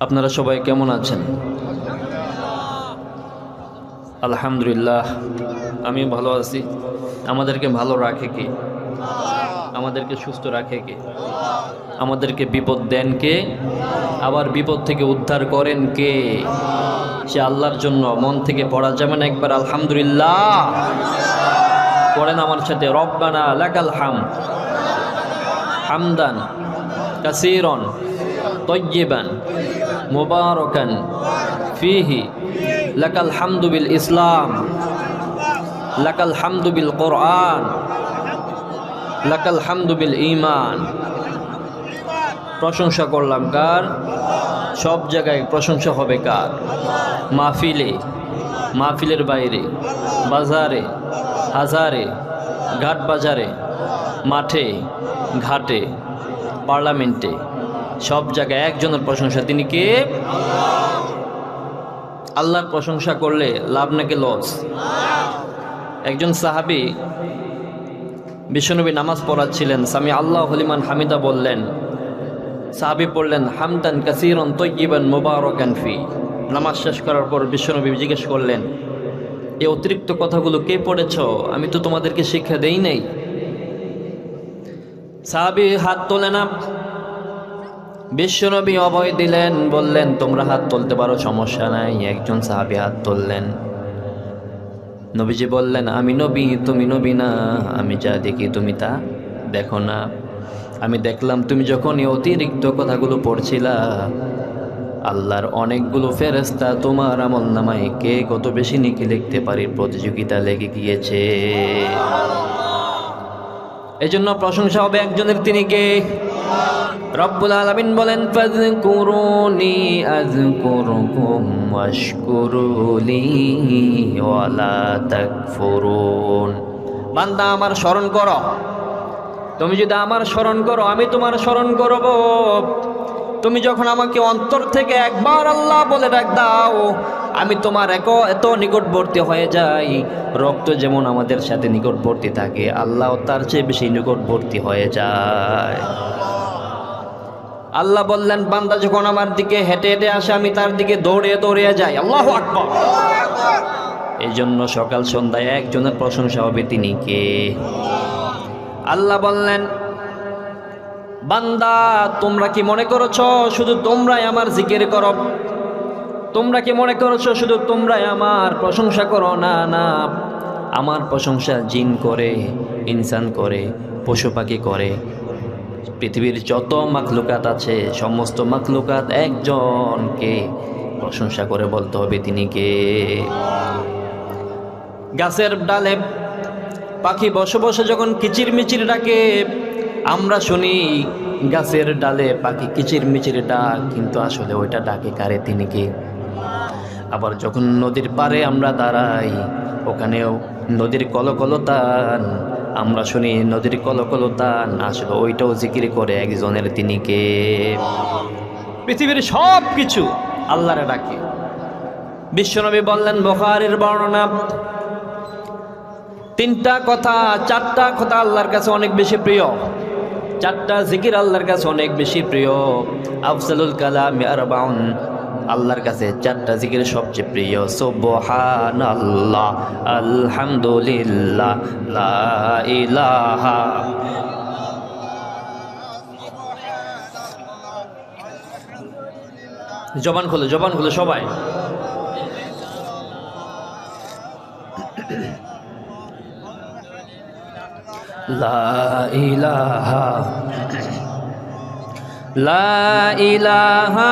আপনারা সবাই কেমন আছেন? আলহামদুলিল্লাহ, আমি ভালো আছি। আমাদেরকে ভালো রাখে কে? আমাদেরকে সুস্থ রাখে কে? আমাদেরকে বিপদ দেন কে? আবার বিপদ থেকে উদ্ধার করেন কে? সে আল্লাহর জন্য মন থেকে পড়া যাবে না একবার আলহামদুলিল্লাহ পড়েন আমার সাথে। রব্বানা লাকাল হামদ হামদান কাসীরান তাইয়্যিবান মুবারাকান ফীহি লাকাল হামদু বিল ইসলাম লাকাল হামদু বিল কোরআন লাকাল হামদু বিল ঈমান। প্রশংসা করলাম কার? সব জায়গায় প্রশংসা হবে কার? মাহফিলে, মাহফিলের বাইরে, বাজারে, হাজারে, ঘাট বাজারে, মাঠে ঘাটে, পার্লামেন্টে, সব জায়গায় একজনের প্রশংসা, তিনি কে? আল্লাহর প্রশংসা করলে লাভ নাকি লস? একজন সাহাবী বিশ্বনবী নামাজ পড়াচ্ছিলেন, সামি আল্লাহু লিমান হামিদা বললেন। সাহাবী পড়লেন হামদান কাসীরান তাইয়্যিবান মুবারাকান ফি। নামাজ শেষ করার পর বিশ্বনবী জিজ্ঞেস করলেন, এই অতিরিক্ত কথাগুলো কে পড়েছ? আমি তো তোমাদেরকে শিক্ষা দেই নাই। সাহাবী হাত তোলে না। বিশ্বনবী অভয় দিলেন, বললেন তোমরা হাত তুলতে পারো, সমস্যা নাই। একজন সাহাবী হাত তুললেন। নবীজি বললেন, আমি নবী, তুমি নবী না। আমি যা দেখি তুমি তা দেখো না। আমি দেখলাম তুমি যখন এই অতিরিক্ত কথাগুলো পড়ছিলা, আল্লাহর অনেকগুলো ফেরেশতা তোমার আমলনামায় কে কত বেশি নেকি লিখতে পারে প্রতিযোগিতা লেগে গিয়েছে। এজন্য প্রশংসা হবে একজনের, তিনি কে? রব্বুল আলামিন বলেন, ফাযকুরুনি আযকুরুকুম ওয়াশকুরুলি ওয়ালা তাকফুরুন। বান্দা আমার স্মরণ করো, তুমি যদি আমার স্মরণ করো আমি তোমার স্মরণ করব। তুমি যখন আমাকে অন্তর থেকে একবার আল্লাহ বলে ডাক দাও, আমি তোমার এত নিকটবর্তী হয়ে যাই। রক্ত যেমন আমাদের সাথে নিকটবর্তী থাকে, আল্লাহ তার চেয়ে বেশি নিকটবর্তী হয়ে যায়। আল্লাহ বললেন, বান্দা যখন আমার দিকে হেঁটে হেঁটে আসে আমি তার দিকে দৌড়ে দৌড়ে যাই। আল্লাহু আকবার। এই জন্য সকাল সন্ধ্যায় একজনের প্রশংসা হবে, তিনি কে? আল্লাহ বললেন, বান্দা তোমরা কি মনে করেছো শুধু তোমরাই আমার জিকির করো? তোমরা কি মনে করেছো শুধু তোমরাই আমার প্রশংসা করো? না না, আমার প্রশংসা জিন করে, ইনসান করে, পশু পাখি করে। পৃথিবীর যত মাখলুকাত আছে সমস্ত মাখলুকাত একজনকে প্রশংসা করে বলতে হবে, তিনি কে? গাছের ডালে পাখি বসে বসে যখন কিচির মিচির ডাকে, আমরা শুনি গাছের ডালে পাখি কিচির মিচির ডাক, কিন্তু আসলে ওইটা ডাকে কারে? তিনি কে? আবার যখন নদীর পাড়ে আমরা দাঁড়াই, ওখানেও নদীর কলকলতান আমরা শুনি, নদীর কলকলতান, আসলে ওইটাও জিকির করে একজনের, তিনি কে? পৃথিবীর সব কিছু আল্লাহরে ডাকে। বিশ্বনবী বললেন, বুখারীর বর্ণনা, তিনটা কথা, চারটা কথা আল্লাহর কাছে অনেক বেশি প্রিয়। চারটা জিকির আল্লাহর কাছে অনেক বেশি প্রিয়। আফজালুল কালামি আরবাউন, আল্লাহর কাছে চারটা জিকির সবচেয়ে প্রিয়। সুবহানাল্লাহ, আলহামদুলিল্লাহ, লা ইলাহা। জবান খুলে, জবান খুলে সবাই। লা ইলাহা লা ইলাহা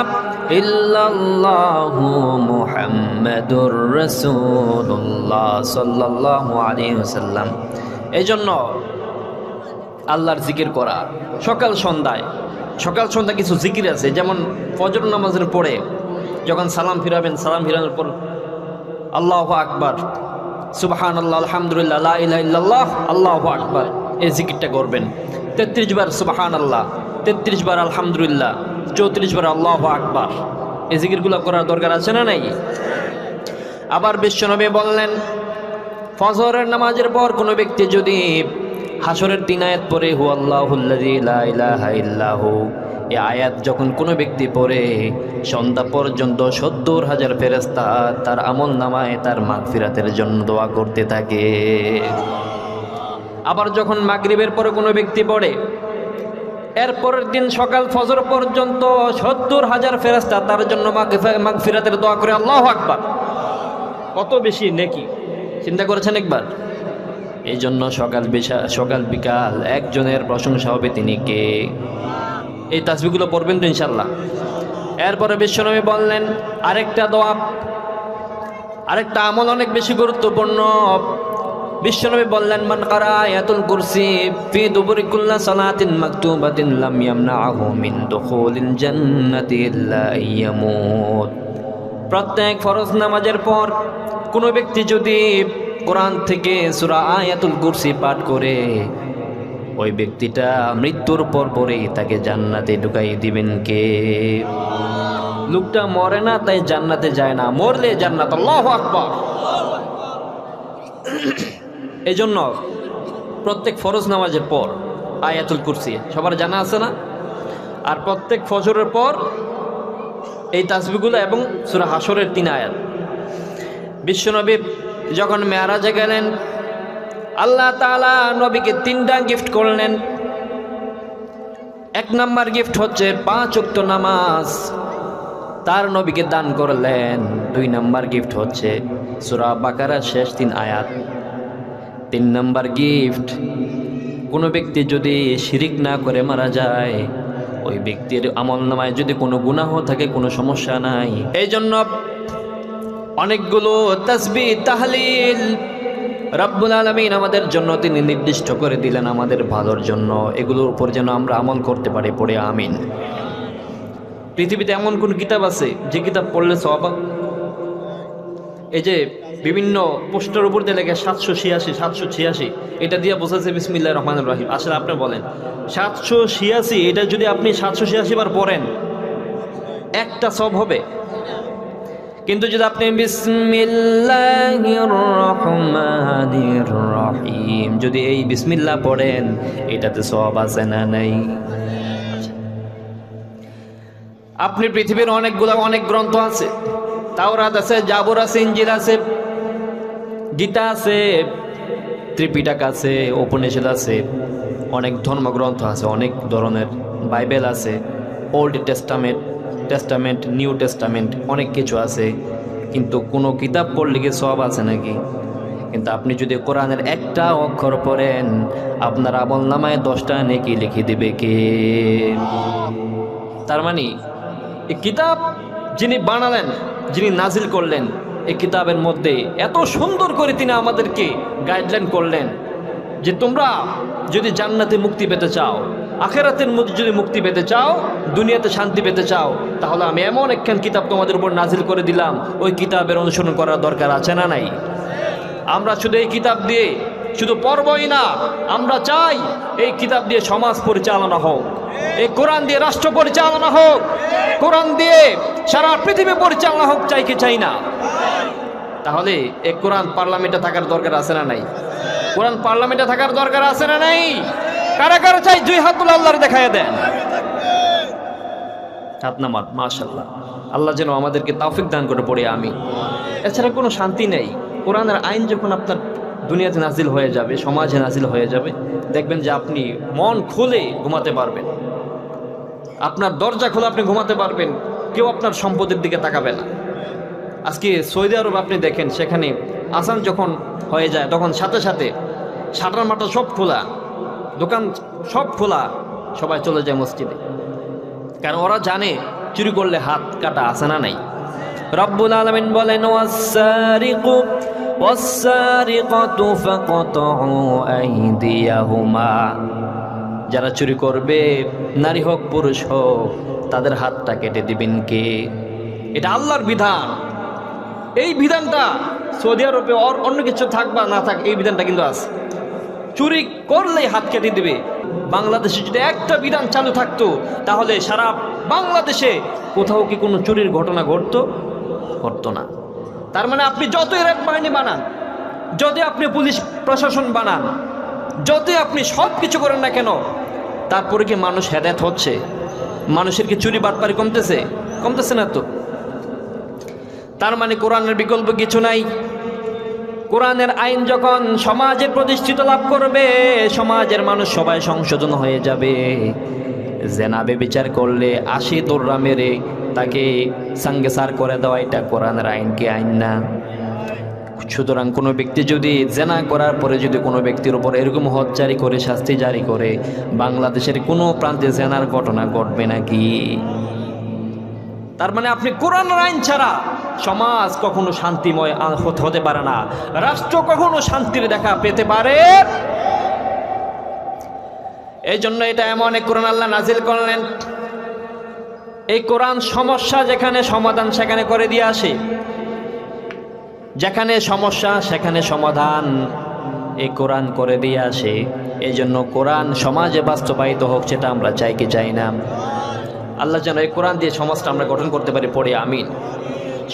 ইল্লাল্লাহু মুহাম্মাদুর রাসূলুল্লাহ সাল্লাল্লাহু আলাইহি ওয়াসাল্লাম। এই জন্য আল্লাহর জিকির করা সকাল সন্ধ্যায়। সকাল সন্ধ্যা কিছু জিকির আছে, যেমন ফজর নামাজের পরে যখন সালাম ফিরাবেন, সালাম ফিরানোর পর আল্লাহু আকবার, সুবহানাল্লাহ, আলহামদুলিল্লাহ, লা ইলাহা ইল্লাল্লাহ, আল্লাহু আকবার, এই জিকিরটা করবেন। 33 বার সুবহানাল্লাহ, 33 বার আলহামদুলিল্লাহ, 34 বার আল্লাহু আকবার। এই জিকিরগুলো করার দরকার আছে না নাই? আবার বিশ্বনবী বললেন, ফজরের নামাজের পর কোনো ব্যক্তি যদি হাসরের 3 আয়াত পড়ে, হু আল্লাহুল্লাযী লা ইলাহা ইল্লাহু এই আয়াত যখন কোনো ব্যক্তি পড়ে সন্ধ্যা পর্যন্ত ৭০,০০০ ফেরেশতা তার আমল নামায় তার মাগফিরাতের জন্য দোয়া করতে থাকে। আবার যখন মাগরিবের পরে কোনো ব্যক্তি পড়ে এরপরের দিন সকাল ফজর পর্যন্ত ৭০,০০০ ফেরেশতা তার জন্য মাগফিরাতের দোয়া করে। আল্লাহু আকবার, কত বেশি নেকি চিন্তা করেছেন একবার? এই জন্য সকাল বিকাল একজনের প্রশংসা হবে, তিনি কে? এই তাসবিহগুলো পড়বেন তো ইনশাল্লাহ। এরপরে বিশ্বনবী বললেন আরেকটা দোয়া, আরেকটা আমল অনেক বেশি গুরুত্বপূর্ণ। বিশ্বনবী বললেন মান কারা আয়াতুল কুরসি ফি দুবুরি কুল্লি সালাতিন মাকতুবাতিন লাম ইয়ামনাহু মিন দুখুলিল জান্নাতি ইল্লা ইয়ামুত। প্রত্যেক ফরজ নামাজের পর কোনো ব্যক্তি যদি কোরআন থেকে সূরা আয়াতুল কুরসি পাঠ করে, ওই ব্যক্তিটা মৃত্যুর পর পরেই তাকে জান্নাতে ঢুকাই দিবেন কে? লোকটা মরে না তাই জান্নাতে যায় না, মরলে জান্নাত। আল্লাহু আকবার। এই জন্য প্রত্যেক ফরজ নামাজের পর আয়াতুল কুরসি সবার জানা আছে না? আর প্রত্যেক ফজরের পর এই তাসবিহগুলো এবং সূরা হাশরের ৩ আয়াত। বিশ্বনবী যখন মেরাজে গেলেন, আল্লাহ তাআলা নবীকে 3টা গিফট করলেন। 1 নাম্বার গিফট হচ্ছে 5 ওয়াক্ত নামাজ তার নবীকে দান করলেন। 2 নাম্বার গিফট হচ্ছে সূরা বাকারার শেষ 3 আয়াত। 3 নাম্বার গিফট, কোনো ব্যক্তি যদি শিরিক না করে মারা যায়, ওই ব্যক্তির আমলনামায় যদি কোনো গুনাহ থাকে কোনো সমস্যা নাই। এই জন্য অনেকগুলো তাসবিহ তাহলিল রব্বুল আলামিন আমাদের জন্য তিনি নির্দিষ্ট করে দিলেন আমাদের ভালোর জন্য। এগুলোর উপর যেন আমরা আমল করতে পারি, পড়ে আমিন। পৃথিবীতে এমন কোন কিতাব আছে যে কিতাব পড়লে সওয়াব? এই যে বিভিন্ন পোস্টার উপর দিয়ে লেখে 786 এটা দিয়ে বোঝাচ্ছে বিসমিল্লাহির রহমানির রহিম। আসলে আপনি বলেন 786 এটা যদি আপনি 786 বার পড়েন একটা সওয়াব হবে? কিন্তু যদি আপনি বিসমিল্লাহির রহমানির রহিম যদি এই বিসমিল্লাহ পড়েন, এটাতে সওয়াব আছে না নাই? আপনি পৃথিবীর অনেক গ্রন্থ আছে, তাওরাত আছে, জাবুর আছে, ইনজিল আছে, গীতা আছে, ত্রিপিটক আছে, উপনিষদ আছে, অনেক ধর্মগ্রন্থ আছে, অনেক ধরনের বাইবেল আছে, ওল্ড টেস্টামেন্ট, নিউ টেস্টামেন্ট, অনেক কিছু আছে। কিন্তু কোনো কিতাব পড়লে কি সওয়াব আছে নাকি? কিন্তু আপনি যদি কোরআনের একটা অক্ষর পড়েন, আপনার আমলনামায় 10টা নেকি লিখে দিবে কে? তার মানে এই কিতাব যিনি বানালেন, যিনি নাজিল করলেন, এই কিতাবের মধ্যে এত সুন্দর করে তিনি আমাদেরকে গাইডলাইন করলেন যে তোমরা যদি জান্নাতে মুক্তি পেতে চাও, আখিরাতের মধ্যে যদি মুক্তি পেতে চাও, দুনিয়াতে শান্তি পেতে চাও, তাহলে আমি এমন একখান কিতাব তোমাদের উপর নাজিল করে দিলাম, ওই কিতাবের অনুসরণ করার দরকার আছে না নাই? আমরা শুধু এই কিতাব দিয়ে শুধু পড়বই না, আমরা চাই এই কিতাব দিয়ে সমাজ পরিচালনা হোক, এই কোরআন দিয়ে রাষ্ট্র পরিচালনা হোক, কোরআন দিয়ে সারা পৃথিবী পরিচালনা হোক, চাই কি চাই না? তাহলে এই কোরআন পার্লামেন্টে থাকার দরকার আছে না নাই? কোরআন পার্লামেন্টে থাকার দরকার আছে না নাই? কারা কারা চাই 2 হাত তুলে আল্লাহর দেখায় দেন। হাত নামান। মাশাআল্লাহ, আল্লাহ যেন আমাদেরকে তৌফিক দান করে পড়ে আমি। এছাড়া কোনো শান্তি নেই। কোরআনের আইন যখন আপনার দুনিয়াতে নাজিল হয়ে যাবে, সমাজে নাজিল হয়ে যাবে, দেখবেন যে আপনি মন খুলে ঘুমাতে পারবেন, আপনার দরজা খুলে আপনি ঘুমাতে পারবেন, কেউ আপনার সম্পদের দিকে তাকাবে না। আজকে সৌদি আরব আপনি দেখেন, সেখানে আজান যখন হয়ে যায় তখন সাথে সাথে শাটার মাটা সব খোলা, দোকান সব খোলা, সবাই চলে যায় মসজিদে। কারণ ওরা জানে চুরি করলে হাত কাটা আছে না নাই? রব্বুল আলামিন বলেন ওয়াস-সারিকু ওয়াস-সারিকাতু ফাকাতউ আইদিয়াহুমা, যারা চুরি করবে, নারী হোক পুরুষ হোক, তাদের হাতটা কেটে দিবেন কে? এটা আল্লাহর বিধান। এই বিধানটা সৌদি আরবে অন্য কিছু থাক বা না থাক, এই বিধানটা কিন্তু আছে। চুরি করলেই হাত কেটে দিবে। বাংলাদেশে যদি একটা বিধান চালু থাকতো, তাহলে সারা বাংলাদেশে কোথাও কি কোনো চুরির ঘটনা ঘটতো না। তার মানে আপনি যতই র্যাব বাহিনী বানান, যতই আপনি পুলিশ প্রশাসন বানান, যতই আপনি সব কিছু করেন না কেন, তারপরে কি মানুষ হেদায়েত হচ্ছে? মানুষের কি চুরি বাটপারি কমতেছে? কমতেছে না তো। তার মানে কোরআনের বিকল্প কিছু নাই। কোরআনের আইন যখন সমাজে প্রতিষ্ঠিত লাভ করবে, সমাজের মানুষ সবাই সংশোধন হয়ে যাবে। জেনা বেবিচার করলে ৮০ তোররা মেরে তাকে সাঙ্গেসার করে দেওয়া, এটা কোরআনের আইন কি আইন না? সুতরাং কোনো ব্যক্তি যদি জেনা করার পরে যদি কোনো ব্যক্তির উপর এরকম হদ জারি করে, শাস্তি জারি করে, বাংলাদেশের কোনো প্রান্তে জেনার ঘটনা ঘটবে নাকি? তার মানে আপনি কোরআনের আইন ছাড়া সমাজ কখনো শান্তিময় হতে পারে না, রাষ্ট্র কখনো শান্তির দেখা পেতে পারে। এই জন্য এটা এমন এক কোরআন আল্লাহ নাজিল করলেন, এই কোরআন সমস্যা যেখানে সমাধান সেখানে করে দিয়ে আসে, যেখানে সমস্যা সেখানে সমাধান এই কোরআন করে দিয়ে আসে। এই জন্য কোরআন সমাজে বাস্তবায়িত হোক, সেটা আমরা চাই কি চাই না? আল্লাহ যেন এই কোরআন দিয়ে সমাজটা আমরা গঠন করতে পারি, পড়ে আমিন।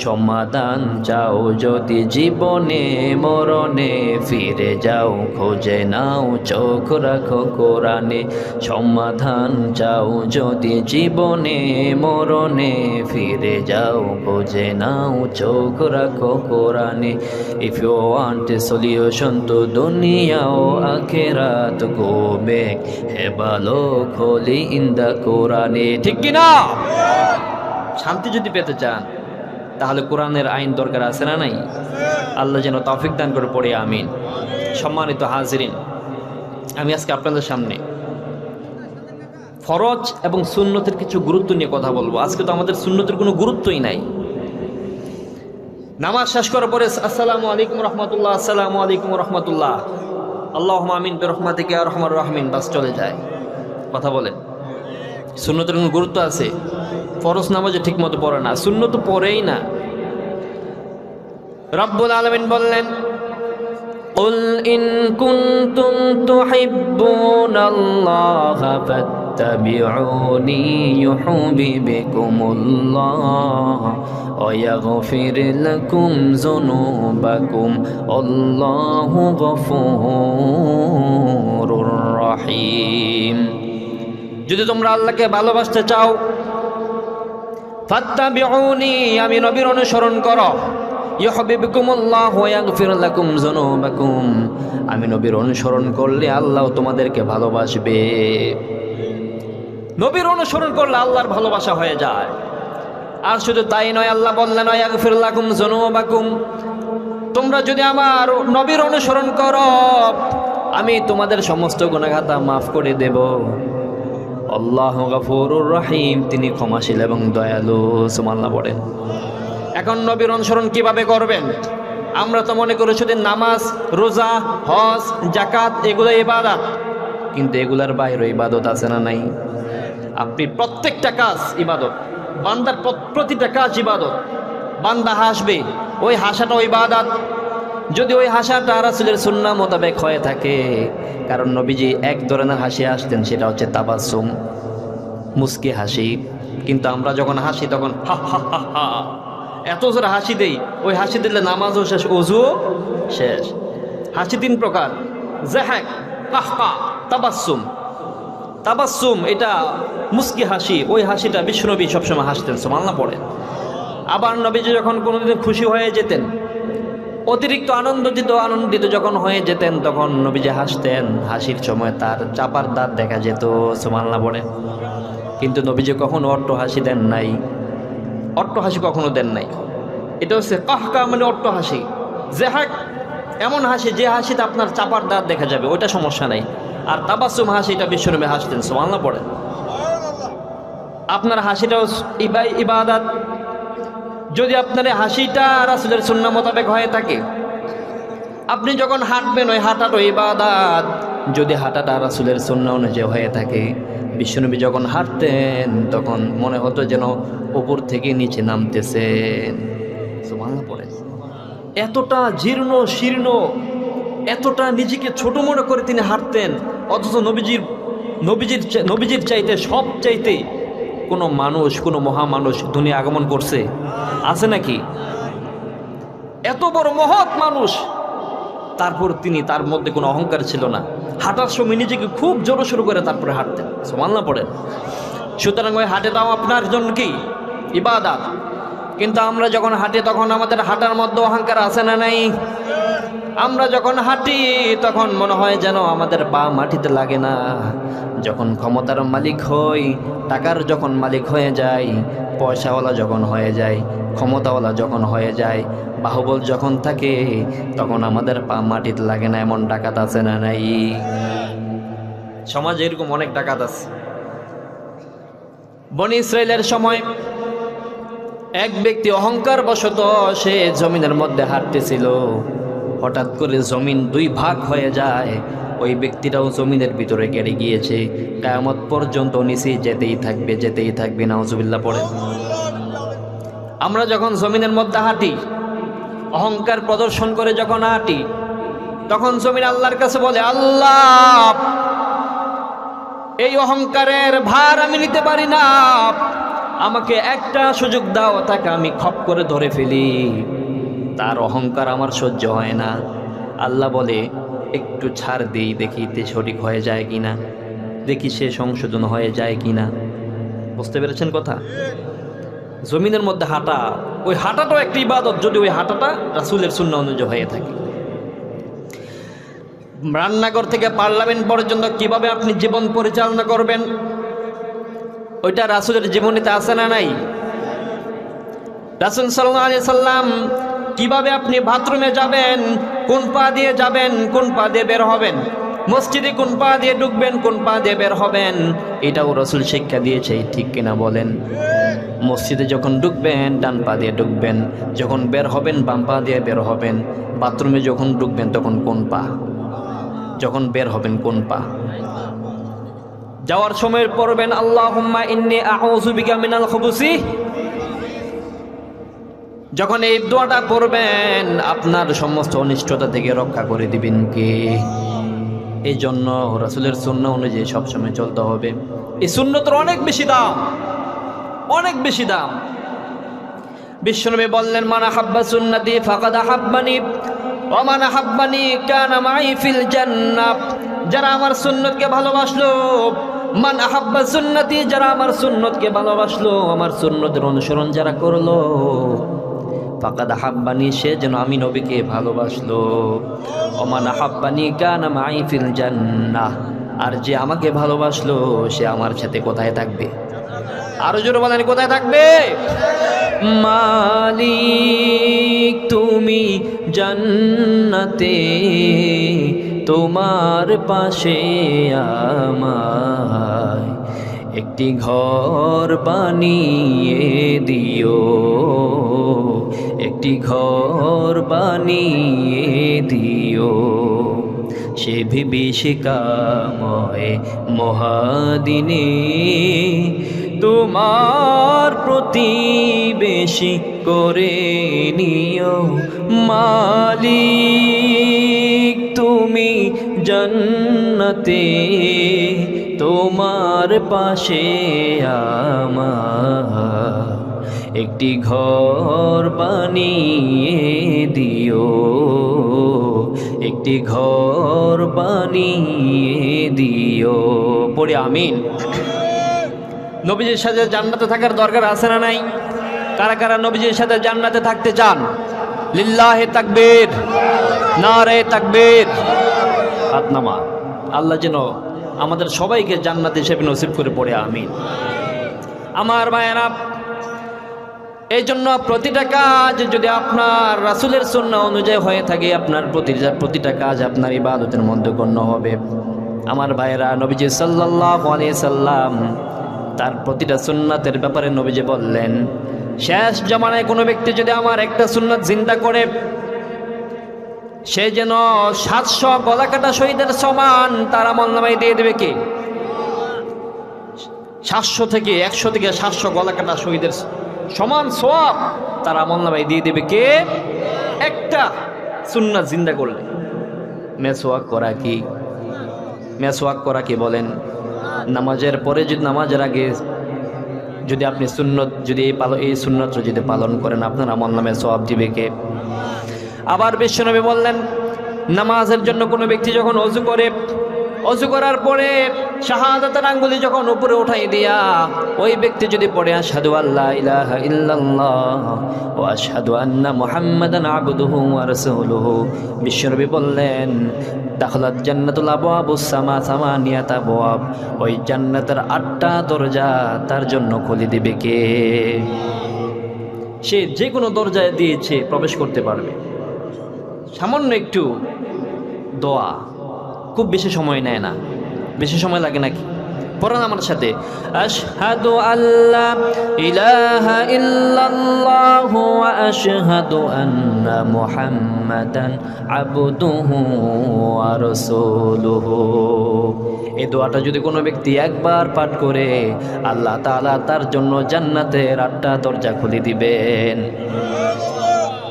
সমাধান চাও যদি জীবনে মরণে, ফিরে যাও খোঁজে নাও চোখ রাখো কোরআনে। সমাধান চাও যদি জীবনে মরণে, ফিরে যাও খোঁজে নাও চোখ রাখো কোরআনে। If you want a solution তো দুনিয়া ও আখিরাত, go back have a look holy in the কোরআনে। ঠিক কি না? শান্তি যদি পেতে চান তাহলে কোরআনের আইন দরকার আছে না নাই? আল্লাহ যেন তৌফিক দান করে, পড়ে আমিন। সম্মানিত হাজিরিন, আমি আজকে আপনাদের সামনে ফরজ এবং সুন্নতের কিছু গুরুত্ব নিয়ে কথা বলবো। আজকে তো আমাদের সুন্নতের কোনো গুরুত্বই নাই। নামাজ শেষ করার পরে আসসালামু আলাইকুম রহমতুল্লাহ, আসসালামু আলাইকুম রহমতুল্লাহ, আল্লাহুম্মা আমিন বিরহমাতিকা ইয়া আরহামার রাহিমিন, বাস চলে যায়। কথা বলেন, সুন্নতের কোনো গুরুত্ব আছে? ফরজ নামাজে ঠিক মতো পড়ে না, সুন্নত পড়েই না। রব্বুল আলামিন বললেন, কুল ইন কুনতুম তুহিব্বুনাল্লাহা ফাত্তাবিউনি ইউহিব্বুকুমুল্লাহ ওয়া ইয়াগফির লাকুম যুনুবাকুম আল্লাহু গফুরুর রহিম। যদি তোমরা আল্লাহকে ভালোবাসতে চাও, ফাত্তাবিউনি, আমি নবীর অনুসরণ করো, ইউহিব্বুকুমুল্লাহ ওয়া ইয়াগফির লাকুম যুনুবাকুম, আমি নবীর অনুসরণ করলে আল্লাহ তোমাদেরকে ভালোবাসবে। নবীর অনুসরণ করলে আল্লাহর ভালোবাসা হয়ে যায়। আর শুধু তাই নয়, আল্লাহ বললেন ওয়া ইয়াগফির লাকুম যুনুবাকুম, তোমরা যদি আমার নবীর অনুসরণ করো আমি তোমাদের সমস্ত গুনাহ খাতা মাফ করে দেব। আল্লাহু গফুরুর রহিম, তিনি ক্ষমাশীল এবং দয়ালু। সুবহানাল্লাহ পড়েন। এখন নবীর অনুসরণ কিভাবে করবেন? আমরা তো মনে করি শুধু নামাজ, রোজা, হজ, যাকাত এগুলো ইবাদত, কিন্তু এগুলার বাইরে ইবাদত আছে না নাই? আপনি প্রত্যেকটা কাজ ইবাদত, বান্দার প্রতিটা কাজ ইবাদত। বান্দা হাসবে, ওই হাসাটাও ইবাদত, যদি ওই হাসাটা রাসূলের সুন্নাহ মোতাবেক হয়ে থাকে। কারণ নবীজি এক ধরনের হাসি হাসতেন, সেটা হচ্ছে তাবাসসুম, মুস্কি হাসি। কিন্তু আমরা যখন হাসি তখন হা হা হা হা, এত জোরে হাসি দেই, ওই হাসি দিলে নামাজও শেষ, ওযুও শেষ। হাসি তিন প্রকার, যাহাক, কাহকা, তাবাসসুম। তাবাসসুম এটা মুস্কি হাসি, ওই হাসিটা বিশ্বনবী সবসময় হাসতেন। সুবহানাল্লাহ পড়েন। আবার নবীজি যখন কোনোদিন খুশি হয়ে যেতেন, অতিরিক্ত আনন্দিত যখন হয়ে যেতেন, তখন নবীজি হাসতেন। হাসির সময় তার চাপার দাঁত দেখা যেত। সুবহানাল্লাহ পড়েন। কিন্তু নবীজি কখনো অট্ট হাসি দেন নাই, অট্ট হাসি কখনো দেন নাই। এটা হচ্ছে কাহকা, মানে অট্ট হাসি। যাহাক এমন হাসি যে হাসিতে আপনার চাপার দাঁত দেখা যাবে, ওইটা সমস্যা নাই। আর তাবাসসুম হাসি, এটা বিশ্বনবী হাসতেন। সুবহানাল্লাহ পড়েন। আপনার হাসিটাও ইবাদত। যদি আপনার হাসিটা রাসূলের সুন্নাহ মোতাবেক হয়ে থাকে, আপনি যখন হাঁটবেন ওই হাঁটাটা ইবাদত। যদি হাঁটাটা রাসূলের সুন্নাহ অনুযায়ী হয়ে থাকে, বিশ্বনবী যখন হাঁটতেন তখন মনে হতো যেন উপর থেকে নিচে নামতেছেন। সুবহানাল্লাহ পড়েন। এতটা জীর্ণ শীর্ণ, এতটা নিজেকে ছোট মনে করে তিনি হাঁটতেন। অথচ নবীজির চাইতে, সব চাইতে কোনো মানুষ, কোনো মহামানুষ দুনিয়া আগমন করছে? আছে নাকি? এত বড় মহৎ মানুষ, তারপর তিনি, তার মধ্যে কোনো অহংকার ছিল না। হাঁটার সময় নিজেকে খুব জোরে শুরু করে তারপরে হাঁটতেন। সুবহানাল্লাহ পড়েন। সুতরাং ওই হাঁটাটাও আপনার জন্য কি ইবাদত। কিন্তু আমরা যখন হাঁটি তখন আমাদের হাঁটার মধ্যে অহংকার আছে না নাই? আমরা যখন হাঁটি তখন মনে হয় যেন আমাদের পা মাটিতে লাগে না। যখন ক্ষমতার মালিক হই, টাকার যখন মালিক হয়ে যায়, পয়সাওয়ালা যখন হয়ে যায়, ক্ষমতাওয়ালা যখন হয়ে যায়, বাহুবল যখন থাকে, তখন আমাদের পা মাটিতে লাগে না। এমন ডাকাত আছে না নাই? সমাজে এরকম অনেক ডাকাত আছে। বনি ইসরাইলের সময় এক ব্যক্তি অহংকার বশত সে জমিনের মধ্যে হাঁটতেছিল। হঠাৎ করে জমিন দুই ভাগ হয়ে যায়। ওই ব্যক্তিটাও জমিনের ভিতরে গেড়ে গিয়েছে। কিয়ামত পর্যন্ত নিচে যেতেই থাকবে নাউজুবিল্লাহ পড়ে। আমরা যখন জমিনের মধ্যে হাঁটি, অহংকার প্রদর্শন করে যখন হাঁটি, তখন জমিন আল্লাহর কাছে বলে, আল্লাহ, এই অহংকারের ভার আমি নিতে পারি না, আমাকে একটা সুযোগ দাও, তাকে আমি খপ করে ধরে ফেলি। তার অহংকার আমার সহ্য হয় না। আল্লাহ বলে, একটু ছাড় দিই, দেখিতে সঠিক হয়ে যায় কিনা, দেখি সে সংশোধন হয়ে যায় কিনা। বুঝতে পেরেছেন কথা? জমিনের মধ্যে হাঁটা, ওই হাঁটাটাও একটি ইবাদত, যদি ওই হাঁটাটা রাসূলের সুন্নাহ অনুযায়ী হয়ে থাকে। রান্নাঘর থেকে পার্লামেন্ট পর্যন্ত কিভাবে আপনি জীবন পরিচালনা করবেন, ওইটা রাসূলের জীবনীতে আছে না নাই? রাসূল সাল্লাল্লাহু আলাইহি সাল্লাম কিভাবে আপনি বাথরুমে যাবেন, কোন পা দিয়ে যাবেন, কোন পা দিয়ে বের হবেন, মসজিদে কোন পা দিয়ে ঢুকবেন, কোন পা দিয়ে বের হবেন, এটাও রাসূল শিক্ষা দিয়েছে, ঠিক কিনা বলেন? মসজিদে যখন ঢুকবেন ডান পা দিয়ে ঢুকবেন, যখন বের হবেন বাম পা দিয়ে বের হবেন। বাথরুমে যখন ঢুকবেন তখন কোন পা, যখন বের হবেন কোন পা। যাওয়ার সময় পড়বেন, আল্লাহুম্মা ইন্নী আউযু বিকা মিনাল খুবুসি। যখন এই দোয়াটা পড়বেন, আপনার সমস্ত অনিষ্টতা থেকে রক্ষা করে দিবেন কে? এই জন্য রাসূলের সুন্নাহ অনুযায়ী সবসময় চলতে হবে। এই সুন্নতের অনেক বেশি দাম, অনেক বেশি দাম। বিশ্বনবী বললেন, মান আহাব্বা সুন্নতি ফাকাদ আহাব্বানি ওয়া মান আহাব্বানি কানা মাই ফিল জান্নাহ। যারা আমার সুন্নতকে ভালোবাসলো, মান আহাব্বা সুন্নতি, যারা আমার সুন্নতকে ভালোবাসলো, আমার সুন্নতের অনুসরণ যারা করলো, ফাকাদ আহাব্বানি, সে যেন আমি নবীকে ভালোবাসলো। ওয়া মান আহাব্বানি কানা মাই ফিল জান্নাহ, আর যে আমাকে ভালোবাসলো সে আমার সাথে কোথায় থাকবে? আরো জোরে বলেন, কোথায় থাকবে? মালিক তুমি জান্নাতে, তোমার পাশে আমায় একটি ঘর বানিয়ে দিও, একটি ঘর বানিয়ে দিও। সে বিভীষিকাময় মহাদিনে তোমার প্রতিবেশী করে নিও। মালিক তুমি জান্নাতে, তোমার পাশে আমার একটি ঘর বানিয়ে দিও, একটি ঘর বানিয়ে দিও। পড়ি আমিন। নবীজির সাথে জান্নাতে থাকার দরকার আছে না নাই? কারা কারা নবীজির সাথে জান্নাতে থাকতে চান? লিল্লাহি তাকবীর, নারে তাকবীর। হাত নামা। আল্লাহ যেন আমাদের সবাইকে জান্নাত হিসেবে নসিব করে পড়ে আমিন। আমার ভাইয়েরা, এই জন্য প্রতিটা কাজ যদি আপনার রাসূলের সুন্নাহ অনুযায়ী হয়ে থাকে, আপনার প্রতিটা কাজ আপনার ইবাদতের মধ্যে গণ্য হবে। আমার ভাইয়েরা, নবীজি সাল্লাল্লাহু আলাইহি সাল্লাম তার প্রতিটা সুন্নাতের ব্যাপারে নবীজি বললেন, শেষ জামানায় কোনো ব্যক্তি যদি আমার একটা সুন্নাত জিন্দা করে, সে যেন 700 গলাকাটা শহীদের সমান তার আমলনামায় দিয়ে দেবে কে? 100 থেকে 700 গলাকাটা শহীদের সমান সওয়াব তার আমলনামায় দিয়ে দেবে কে? একটা সুন্নাত জিন্দা করলে। মেসওয়াক করা কি বলেন? নামাজের পরে, যদি নামাজের আগে যদি আপনি সুন্নত এই সুন্নত যদি পালন করেন, আপনার আমলনামায় সওয়াব দিবে কে? আবার বিশ্বনবী বললেন, নামাজের জন্য কোনো ব্যক্তি যখন অজু করে, অজু করার পরে শাহাদাতের আঙ্গুলি যখন উপরে উঠাই দিয়া ওই ব্যক্তি যদি পড়ে আশহাদু আল্লা ইলাহা ইল্লাল্লাহ ওয়া আশহাদু আন্না মুহাম্মাদান আবদুহু ওয়া রাসূলুহু, বিশ্বনবী বললেন দাখালাত জান্নাতুল আবওয়াবুস সামানিয়াত আবওয়াব, ওই জান্নাতের 8টা দরজা তার জন্য খুলে দিবে কে? সে যে কোনো দরজায় দিয়েছে প্রবেশ করতে পারবে। সামান্য একটু দোয়া, খুব বেশি সময় নেয় না, বেশি সময় লাগে নাকি? পড়েন আমার সাথে, আশহাদু আল্লা ইলাহা ইল্লাল্লাহু ওয়া আশহাদু আন্না মুহাম্মাদান আবদুহু ওয়া রাসূলুহু। এই দোয়াটা যদি কোনো ব্যক্তি একবার পাঠ করে আল্লাহ তাআলা তার জন্য জান্নাতের 8টা দরজা খুলে দিবেন।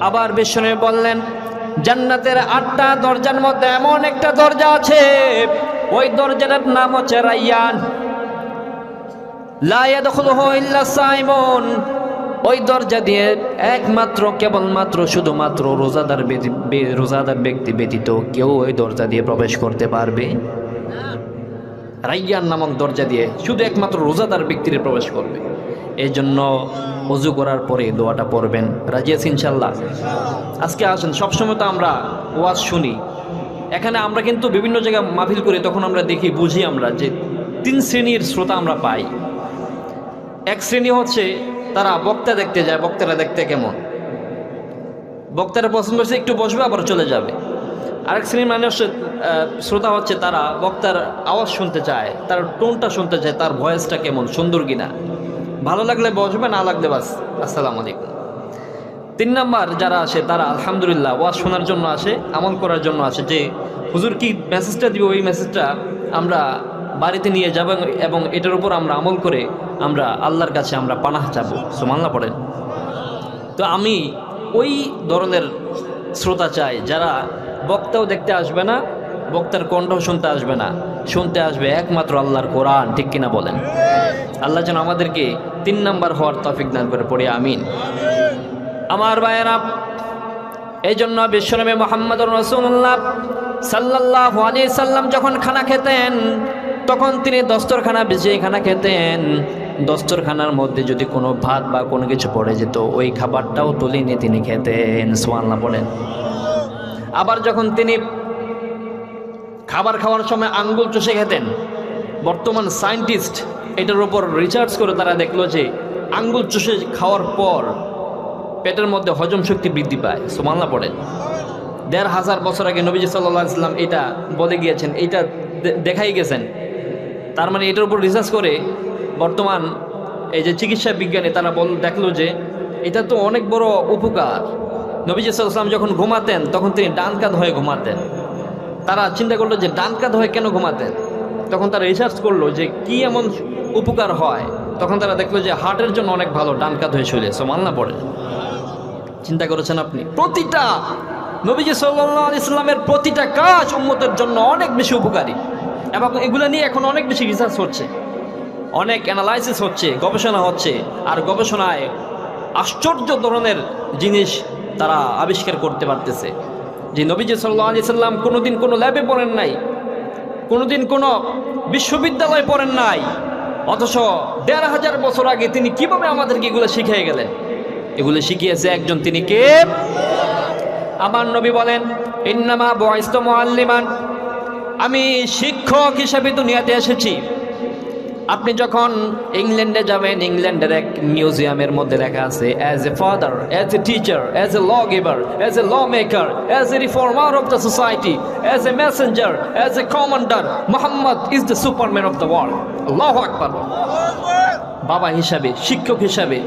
আবার বিশ্বনবী বললেন জান্নাতের 8টা দরজার মধ্যে এমন একটা দরজা আছে, ওই দরজাটার নাম হচ্ছে রায়্যান, লা ইয়াদখুলুহু ইল্লা সাইমুন। ওই দরজা দিয়ে একমাত্র কেবলমাত্র শুধুমাত্র রোজাদার ব্যক্তি ব্যতীত কেউ ওই দরজা দিয়ে প্রবেশ করতে পারবে না। রায়্যান নামক দরজা দিয়ে শুধু একমাত্র রোজাদার ব্যক্তিরা প্রবেশ করবে। এই জন্য ওযু করার পরে দোয়াটা পড়বেন। রাজি আছেন ইনশাআল্লাহ? আজকে আসেন, সবসময় তো আমরা ওয়াজ শুনি, এখানে আমরা কিন্তু বিভিন্ন জায়গায় মাহফিল করি, তখন আমরা দেখি বুঝি আমরা যে 3 শ্রেণীর শ্রোতা আমরা পাই। এক শ্রেণী হচ্ছে তারা বক্তা দেখতে যায়, বক্তারা দেখতে কেমন, বক্তারা পছন্দ করছে একটু বসবে আবার চলে যাবে। আরেক শ্রেণীর মানুষ শ্রোতা হচ্ছে তারা বক্তার আওয়াজ শুনতে চায়, তার টোনটা শুনতে চায়, তার ভয়েসটা কেমন, সুন্দর কিনা, ভালো লাগলে বসবে, না লাগলে বাস আসসালামু আলাইকুম। 3 নাম্বার যারা আসে তারা আলহামদুলিল্লাহ ওয়াজ শোনার জন্য আসে, আমল করার জন্য আসে, যে হুজুর কি মেসেজটা দিব ওই মেসেজটা আমরা বাড়িতে নিয়ে যাব এবং এটার উপর আমরা আমল করে আমরা আল্লাহর কাছে আমরা পানাহ চাবো। সুবহানাল্লাহ পড়েন। তো আমি ওই ধরনের শ্রোতা চাই যারা বক্তাও দেখতে আসবে না, বক্তার কণ্ঠ শুনতে আসবে না, শুনতে আসবে একমাত্র আল্লাহর কোরআন। ঠিক কিনা বলেন? আল্লাহ যেন আমাদেরকে 3 নাম্বার হওয়ার তৌফিক দান করে, পড়ি আমিন। আমার ভাইয়েরা, এই জন্য বিশ্বনবী মুহাম্মদুর রাসূলুল্লাহ সাল্লাল্লাহু আলাইহি সাল্লাম যখন খানা খেতেন তখন তিনি দস্তরখানা বিছিয়ে খানা খেতেন। দস্তরখানার মধ্যে যদি কোনো ভাত বা কোনো কিছু পড়ে যেত ওই খাবারটাও তুলে নিয়ে তিনি খেতেন। সুবহানাল্লাহ বলেন। আবার যখন তিনি খাবার খাওয়ার সময় আঙ্গুল চষে খেতেন, বর্তমান সায়েন্টিস্ট এটার উপর রিসার্চ করে তারা দেখলো যে আঙ্গুল চষে খাওয়ার পর পেটের মধ্যে হজম শক্তি বৃদ্ধি পায়। সুবহানাল্লাহ পড়েন। 1500 বছর আগে নবীজি সাল্লাল্লাহু আলাইহি ওয়াসাল্লাম এটা বলে গিয়েছেন, এটা দেখাই গেছেন। তার মানে এটার উপর রিসার্চ করে বর্তমান এই যে চিকিৎসা বিজ্ঞানী তারা দেখলো যে এটা তো অনেক বড় উপকার। নবীজি সাল্লাল্লাহু আলাইহি ওয়াসাল্লাম যখন ঘুমাতেন তখন তিনি ডান কাঁধ হয়ে ঘুমাতেন। তারা চিন্তা করলো যে ডান কাঁধ হয়ে কেন ঘুমাতেন, তখন তারা রিসার্চ করলো যে কি এমন উপকার হয়, তখন তারা দেখলো যে হার্টের জন্য অনেক ভালো ডান কাঁধ হয়ে শুলে। সুবহানাল্লাহ পড়েন। চিন্তা করেছেন আপনি? প্রতিটা নবীজি সাল্লাল্লাহু আলাইহি ওয়াসাল্লামের প্রতিটা কাজ উম্মতের জন্য অনেক বেশি উপকারী, এবং এগুলো নিয়ে এখন অনেক বেশি রিসার্চ হচ্ছে, অনেক অ্যানালাইসিস হচ্ছে, গবেষণা হচ্ছে। আর গবেষণায় আশ্চর্য ধরনের জিনিস তারা আবিষ্কার করতে পারতেছে যে নবীজি সাল্লাল্লাহু আলাইহি ওয়াসাল্লাম কোনোদিন কোনো ল্যাবে পড়েন নাই, কোনোদিন কোনো বিশ্ববিদ্যালয়ে পড়েন নাই, অথচ 1500 বছর আগে তিনি কিভাবে আমাদেরকে এগুলো শিখিয়ে গেলেন। এগুলো শিখিয়েছে একজন, তিনি কে? আমার নবী বলেন ইন্নামা বুইসতু মুআল্লিমান, আমি শিক্ষক হিসেবে দুনিয়াতে এসেছি। আপনি যখন ইংল্যান্ডে যাবেন, ইংল্যান্ডের এক মিউজিয়ামের মধ্যে লেখা আছে as a father, as a teacher, as a law giver, as a law maker, as a reformer of the society, as a messenger, as a commander, Muhammad is the superman of the world. আল্লাহু আকবার। বাবা হিসাবে, শিক্ষক হিসাবে,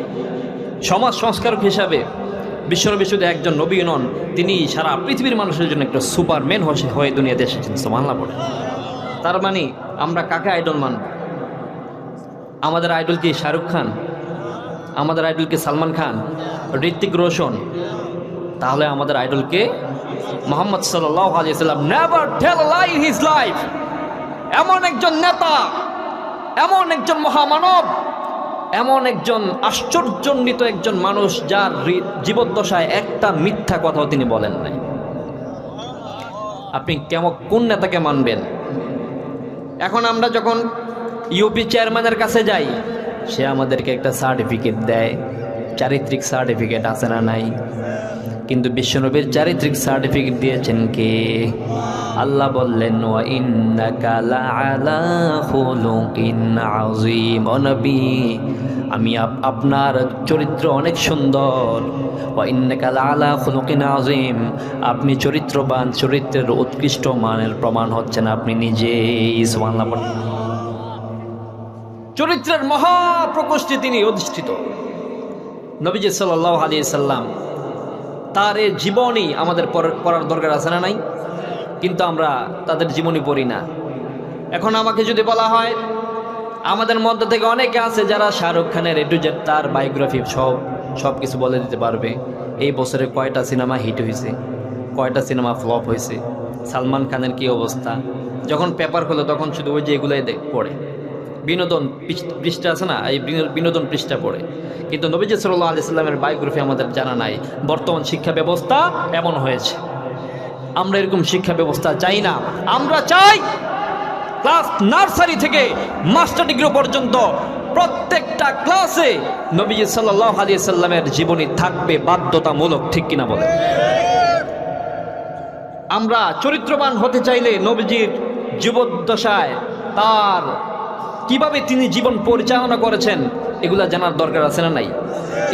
সমাজ সংস্কারক হিসাবে বিশ্বনবী শুধু একজন নবী নন, তিনি সারা পৃথিবীর মানুষের জন্য একটা সুপারম্যান হয়ে দুনিয়াতে এসেছেন। সুবহানাল্লাহ পড়ে। তার মানে আমরা কাকে আইডল মানব? আমাদের আইডল কি শাহরুখ খান? আমাদের আইডল কি সালমান খান, ঋত্বিক রোশন? তাহলে আমাদের আইডল কে? মুহাম্মদ সাল্লাল্লাহু আলাইহি ওয়াসাল্লাম। Never tell a lie in his life. এমন একজন নেতা, এমন একজন মহামানব, এমন একজন আশ্চর্যান্বিত একজন মানুষ যার জীবদ্দশায় একটা মিথ্যা কথাও তিনি বলেন নাই। আপনি কোন নেতাকে মানবেন? এখন আমরা যখন ইউপি চেয়ারম্যানের কাছে যাই, সে আমাদেরকে একটা সার্টিফিকেট দেয়, চারিত্রিক সার্টিফিকেট আছে না নাই? কিন্তু বিশ্বনবীর চারিত্রিক সার্টিফিকেট দিয়েছেন কে? আল্লাহ বললেন, ওয়া ইন্নাকা লাআলা খুলুকিন আযীম। ও নবী, আমি আপনার চরিত্র অনেক সুন্দর। ওয়া ইন্নাকা লাআলা খুলুকিন আযীম, আপনি চরিত্রবান, চরিত্রের উৎকৃষ্ট মানের প্রমাণ হচ্ছেন আপনি নিজেই। সুবহানাল্লাহ। চরিত্রের মহাপ্রকোষ্ঠে তিনি অধিষ্ঠিত। নবীজি সাল্লাল্লাহু আলাইহি সাল্লাম তার এই জীবনী আমাদের পড়ার দরকার আছে না নাই? কিন্তু আমরা তাদের জীবনী পড়ি না। এখন আমাকে যদি বলা হয়, আমাদের মধ্যে থেকে অনেকে আছে যারা শাহরুখ খানের এ টু জেড তার বায়োগ্রাফি সব কিছু বলে দিতে পারবে। এই বছরে কয়টা সিনেমা হিট হয়েছে, কয়টা সিনেমা ফ্লপ হয়েছে, সালমান খানের কি অবস্থা। যখন পেপার খোলে তখন শুধু ওই যে এগুলাই পড়ে, বিনোদন পৃষ্ঠা আছে না, এই বিনোদন পৃষ্ঠা পড়ে। কিন্তু নবীজি সাল্লাল্লাহু আলাইহি সাল্লামের বায়োগ্রাফি আমাদের জানা নাই। বর্তমান শিক্ষা ব্যবস্থা এমন হয়েছে, আমরা এরকম শিক্ষা ব্যবস্থা চাই না। আমরা চাই ক্লাস নার্সারি থেকে মাস্টার ডিগ্রি পর্যন্ত প্রত্যেকটা ক্লাসে নবীজি সাল্লাল্লাহু আলাইহি সাল্লামের জীবনী থাকবে বাধ্যতামূলক। ঠিক কিনা বলে? আমরা চরিত্রবান হতে চাইলে নবীজির জীবদ্দশায় তার কিভাবে তিনি জীবন পরিচালনা করেছেন এগুলা জানার দরকার আছে না নাই?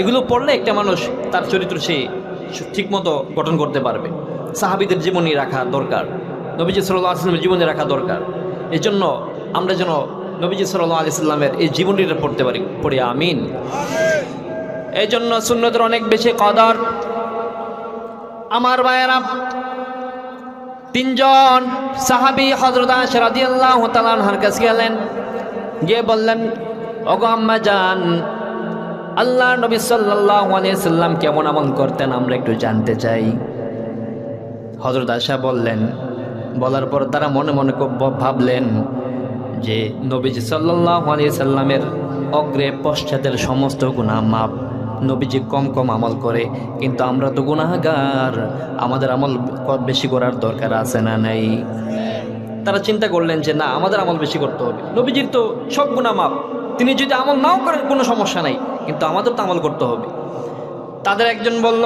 এগুলো পড়লে একটা মানুষ তার চরিত্র সে ঠিকমতো গঠন করতে পারবে। সাহাবীদের জীবনী রাখা দরকার, নবীজি সাল্লাল্লাহু আলাইহি সাল্লামের জীবনী রাখা দরকার। এই জন্য আমরা যেন নবীজি সাল্লাল্লাহু আলাইহি সাল্লামের এই জীবনীটা পড়তে পারি, পড়ি আমিন। এই জন্য সুন্নতের অনেক বেশি কদর। আমার ভাইয়েরা, তিনজন সাহাবী হযরত আয়েশা রাদিয়াল্লাহু তাআলা আনহার কাছে গেলেন, গিয়ে বললেন, ওগো আম্মা জান, আল্লাহ নবী সাল্লাল্লাহু আলাইহি সাল্লাম কেমন আমল করতেন আমরা একটু জানতে চাই। হযরত আয়েশা বললেন, বলার পর তারা মনে মনে ভাবলেন যে নবীজি সাল্লাল্লাহু আলাইহি সাল্লামের অগ্রে পশ্চাতের সমস্ত গুনাহ মাপ। নবীজি কম কম আমল করে, কিন্তু আমরা তো গুনাহগার, আমাদের আমল বেশি করার দরকার আছে না নাই? তারা চিন্তা করলেন যে না, আমাদের আমল বেশি করতে হবে। নবীজির তো সব গুনাহ মাপ, তিনি যদি আমল নাও করেন কোনো সমস্যা নাই, কিন্তু আমাদের তো আমল করতে হবে। তাদের একজন বলল,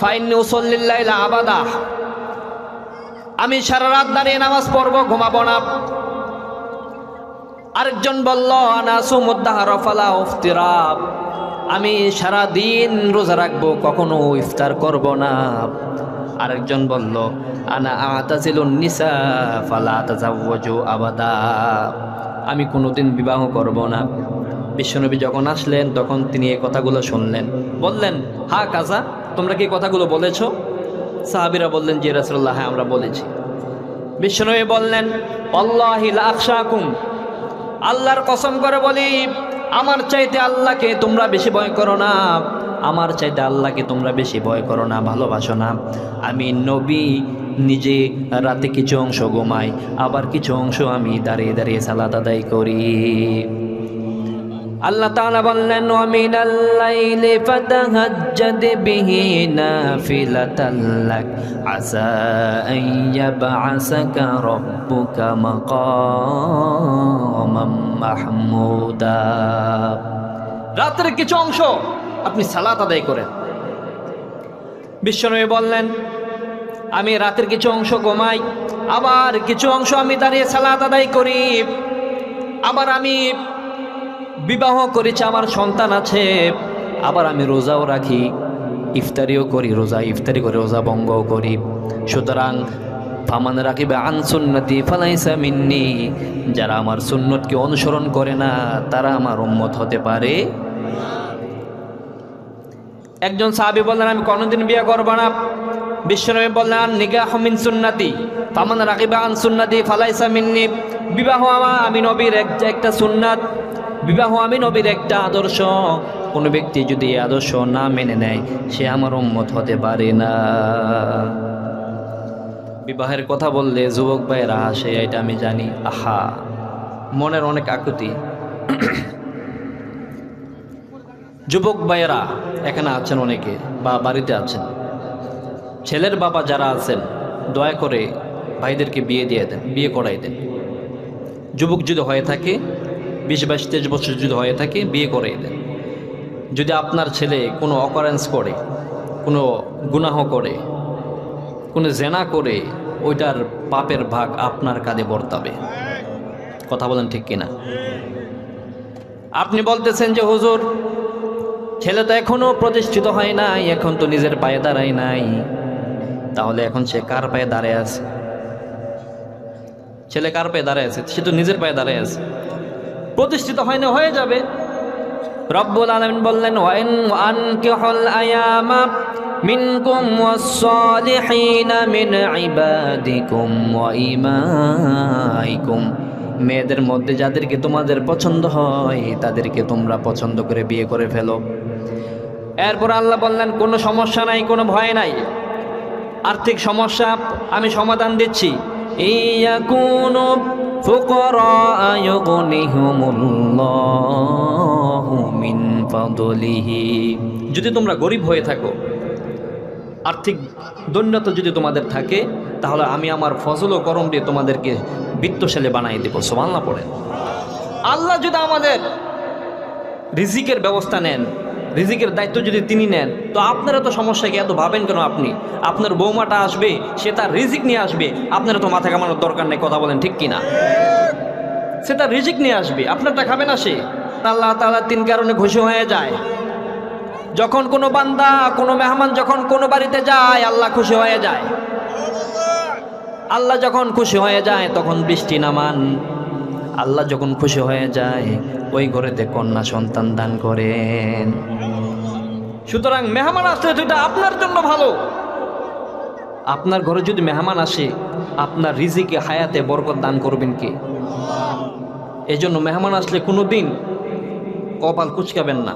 ফাইন্নী উসাল্লিল লাইলা আবাদা, আমি সারা রাত দাঁড়িয়ে নামাজ পড়বো, ঘুমাবো না। আরেকজন বলল, আনা আসুমুদ দাহরা ফালা উফতিরা, আমি সারা দিন রোজা রাখবো, কখনো ইফতার করব না। আরেকজন বলল, আনা আতাজিলুন নিসা ফালা তাজাওয়াজু আবাদা, আমি কোনোদিন বিবাহ করব না। বিশ্বনবী যখন আসলেন তখন তিনি এই কথাগুলো শুনলেন, বললেন, হা কাজা, তোমরা কি কথাগুলো বলেছো? সাহাবীরা বললেন, জি রাসূলুল্লাহ, হ্যাঁ আমরা বলেছি। বিশ্বনবী বললেন, আল্লাহি লা আখশাকুম, আল্লাহর কসম করে বলি, আমার চাইতে আল্লাহকে তোমরা বেশি ভয় করো না, আমার চাইতে আল্লাহকে তোমরা বেশি ভয় করো না, ভালোবাসো না। আমি নবী নিজে রাতে কিছু অংশ ঘুমাই, আবার কিছু অংশ আমি দাঁড়িয়ে দাঁড়িয়ে সালাত আদায় করি। আল্লাহ তাআলা বললেন, ওয়া মিনাল লাইলি ফাতাহাজ্জাদ বিহি নাফিলাতাল লাক আসা আন ইয়াবআসাকা রাব্বুকা মাকামাম মাহমুদা। রাতের কিছু অংশ আপনি সালাত আদায় করেন। বিশ্বনবী বললেন, আমি রাতের কিছু অংশ ঘুমাই, আবার কিছু অংশ আমি দাঁড়িয়ে সালাত আদায় করি। আবার আমি বিবাহ করেছি, আমার সন্তান আছে, আবার আমি রোজাও রাখি, ইফতারিও করি, ইফতারি করে রোজা ভঙ্গও করি। সুতরাং ফামান রাকিবা আন সুন্নতি ফালাইসা মিন্নি, যারা আমার সুন্নতকে অনুসরণ করে না তারা আমার উম্মত হতে পারে। একজন সাহাবী বললেন, আমি কোনোদিন বিয়ে করব না। বিশ্বনবী বললেন, নিকাহু মিন সুন্নতি ফামান রাকিবা আন সুন্নতি ফালাইসা মিন্নি, বিবাহ আমি নবীর একটা সুন্নাত, বিবাহ আমি নবীর একটা আদর্শ। কোনো ব্যক্তি যদি এই আদর্শ না মেনে নেয় সে আমার উম্মত হতে পারে না। বিবাহের কথা বললে যুবক ভাইয়েরা আসে, এটা আমি জানি। আহা, মনের অনেক আকুতি। যুবক ভাইয়েরা এখানে আছেন অনেকে, বা বাড়িতে আছেন, ছেলের বাবা যারা আছেন দয়া করে ভাইদেরকে বিয়ে দিয়ে দেন, বিয়ে করাই দেন। যুবক যদি হয়ে থাকে 20-22-23 বছর যদি হয়ে থাকে বিয়ে করে দেন। যদি আপনার ছেলে কোনো অকারেন্স করে, কোনো গুনাহ করে, কোনো জেনা করে, ওইটার পাপের ভাগ আপনার কাঁধে বর্তাবে। কথা বলেন ঠিক কিনা? আপনি বলতেছেন যে হুজুর ছেলে তো এখনো প্রতিষ্ঠিত হয় নাই, এখন তো নিজের পায়ে দাঁড়ায় নাই, তাহলে এখন সে কার পায়ে দাঁড়ায় আছে? ছেলে কার পায়ে দাঁড়ায় আছে? সে তো নিজের পায়ে দাঁড়ায় আছে, প্রতিষ্ঠিত হয় না, হয়ে যাবে। রব্বুল আলামিন বললেন ওয়াইন আনকিহুল আয়ামা মিনকুম ওয়াস-সালিহিনা মিন ইবাদিকুম ওয়া ইমাইকুম, মেয়েদের মধ্যে যাদেরকে তোমাদের পছন্দ হয় তাদেরকে তোমরা পছন্দ করে বিয়ে করে ফেলো। এরপর আল্লাহ বললেন কোনো সমস্যা নাই, কোনো ভয় নাই, আর্থিক সমস্যা আমি সমাধান দিচ্ছি। ইয়াকুনু ফুকারা ইউগনিহুমুল্লাহু মিন ফাদলিহি, যদি তোমরা গরিব হয়ে থাকো, আর্থিক দৈন্যতা যদি তোমাদের থাকে, তাহলে আমি আমার ফজল ও করম দিয়ে তোমাদেরকে বিত্তশালী বানাই দেব। সুবহানাল্লাহ পড়েন। আল্লাহ যদি আমাদের রিজিকের ব্যবস্থা নেন, রিজিকের দায়িত্ব যদি তিনি নেন, তো আপনারা তো সমস্যা কি এত ভাবেন কেন? আপনি আপনার বৌমাটা আসবে, সে তার রিজিক নিয়ে আসবে, আপনারা তো মাথা কামানোর দরকার নেই। কথা বলেন ঠিক কিনা? সে তার রিজিক নিয়ে আসবে, আপনারটা খাবে না সে। আল্লাহ তাআলা 3 কারণে খুশি হয়ে যায়। যখন কোনো বান্দা, কোনো মেহমান যখন কোনো বাড়িতে যায়, আল্লাহ খুশি হয়ে যায়। আল্লাহ যখন খুশি হয়ে যায় তখন বৃষ্টি নামান। আল্লাহ যখন খুশি হয়ে যায় ওই ঘরেতে কন্যা সন্তান দান করেন। সুতরাং মেহমান আসলে তো এটা আপনার জন্য ভালো। আপনার ঘরে যদি মেহমান আসে, আপনার রিজিকে হায়াতে বরকত দান করবেন কে? এই জন্য মেহমান আসলে কোনো দিন কপাল কুচকাবেন না,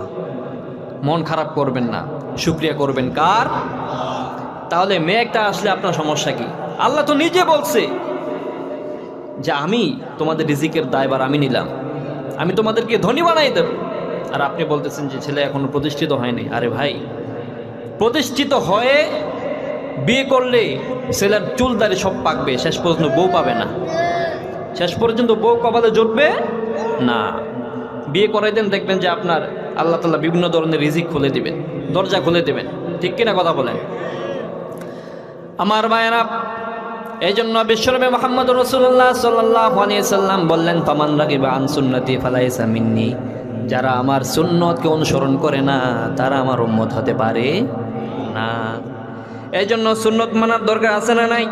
মন খারাপ করবেন না, শুকরিয়া করবেন কার? তাহলে মেয়ে একটা আসলে আপনার সমস্যা কি? আল্লাহ তো নিজে বলছে যে আমি তোমাদের রিজিকের দায়ভার আমি নিলাম, আমি তোমাদেরকে ধনী বানাই দেব। আর আপনি বলতেছেন যে ছেলে এখনো প্রতিষ্ঠিত হয়নি। আরে ভাই, প্রতিষ্ঠিত হয়ে বিয়ে করলে ছেলের চুলদারি সব পাকবে, শেষ পর্যন্ত বউ পাবে না। শেষ পর্যন্ত বউ কপালে জুটবে না। বিয়ে করাই দেন, দেখবেন যে আপনার আল্লাহ তাআলা বিভিন্ন ধরনের রিজিক খুলে দিবেন, দরজা খুলে দেবেন। ঠিক কিনা কথা বলেন? আমার ভাইয়েরা, এই জন্য বিশ্বনবী মুহাম্মদ রাসূলুল্লাহ সাল্লাল্লাহু আলাইহি সাল্লাম বললেন ফামান রাগিবা আন সুন্নতি ফালাইসা মিন্নি, যারা আমার সুন্নতকে অনুসরণ করে না তারা আমার উম্মত হতে পারে না। এই জন্য সুন্নত মানার দরকার আছে না নাই?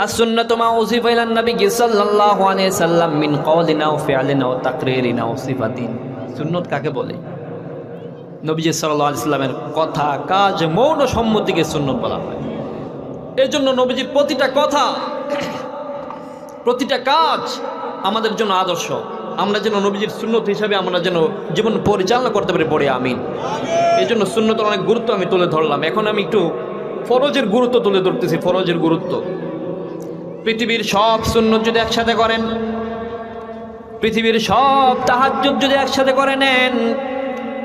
as-sunnatu মা উযিফা ইলান নবী সাল্লাল্লাহু আলাইহি সাল্লাম মিন কওলিন আও ফি'লিন আও তাকরিরিন আও সিফাতিন। সুন্নত কাকে বলে? নবীজি সাল্লাল্লাহু আলাইহি সাল্লামের কথা, কাজ, মৌন সম্মতিকে সুন্নত বলা হয়। এই জন্য নবীজির প্রতিটা কথা, প্রতিটা কাজ আমাদের জন্য আদর্শ। আমরা যেন নবীজির সুন্নত হিসাবে আমরা যেন জীবন পরিচালনা করতে পারি, পড়ে আমিন। এই জন্য সুন্নতের অনেক গুরুত্ব আমি তুলে ধরলাম। এখন আমি একটু ফরজের গুরুত্ব তুলে ধরতেছি। ফরজের গুরুত্ব, পৃথিবীর সব সুন্নত যদি একসাথে করেন, পৃথিবীর সব তাহাজ্জুদ যদি একসাথে করে নেন,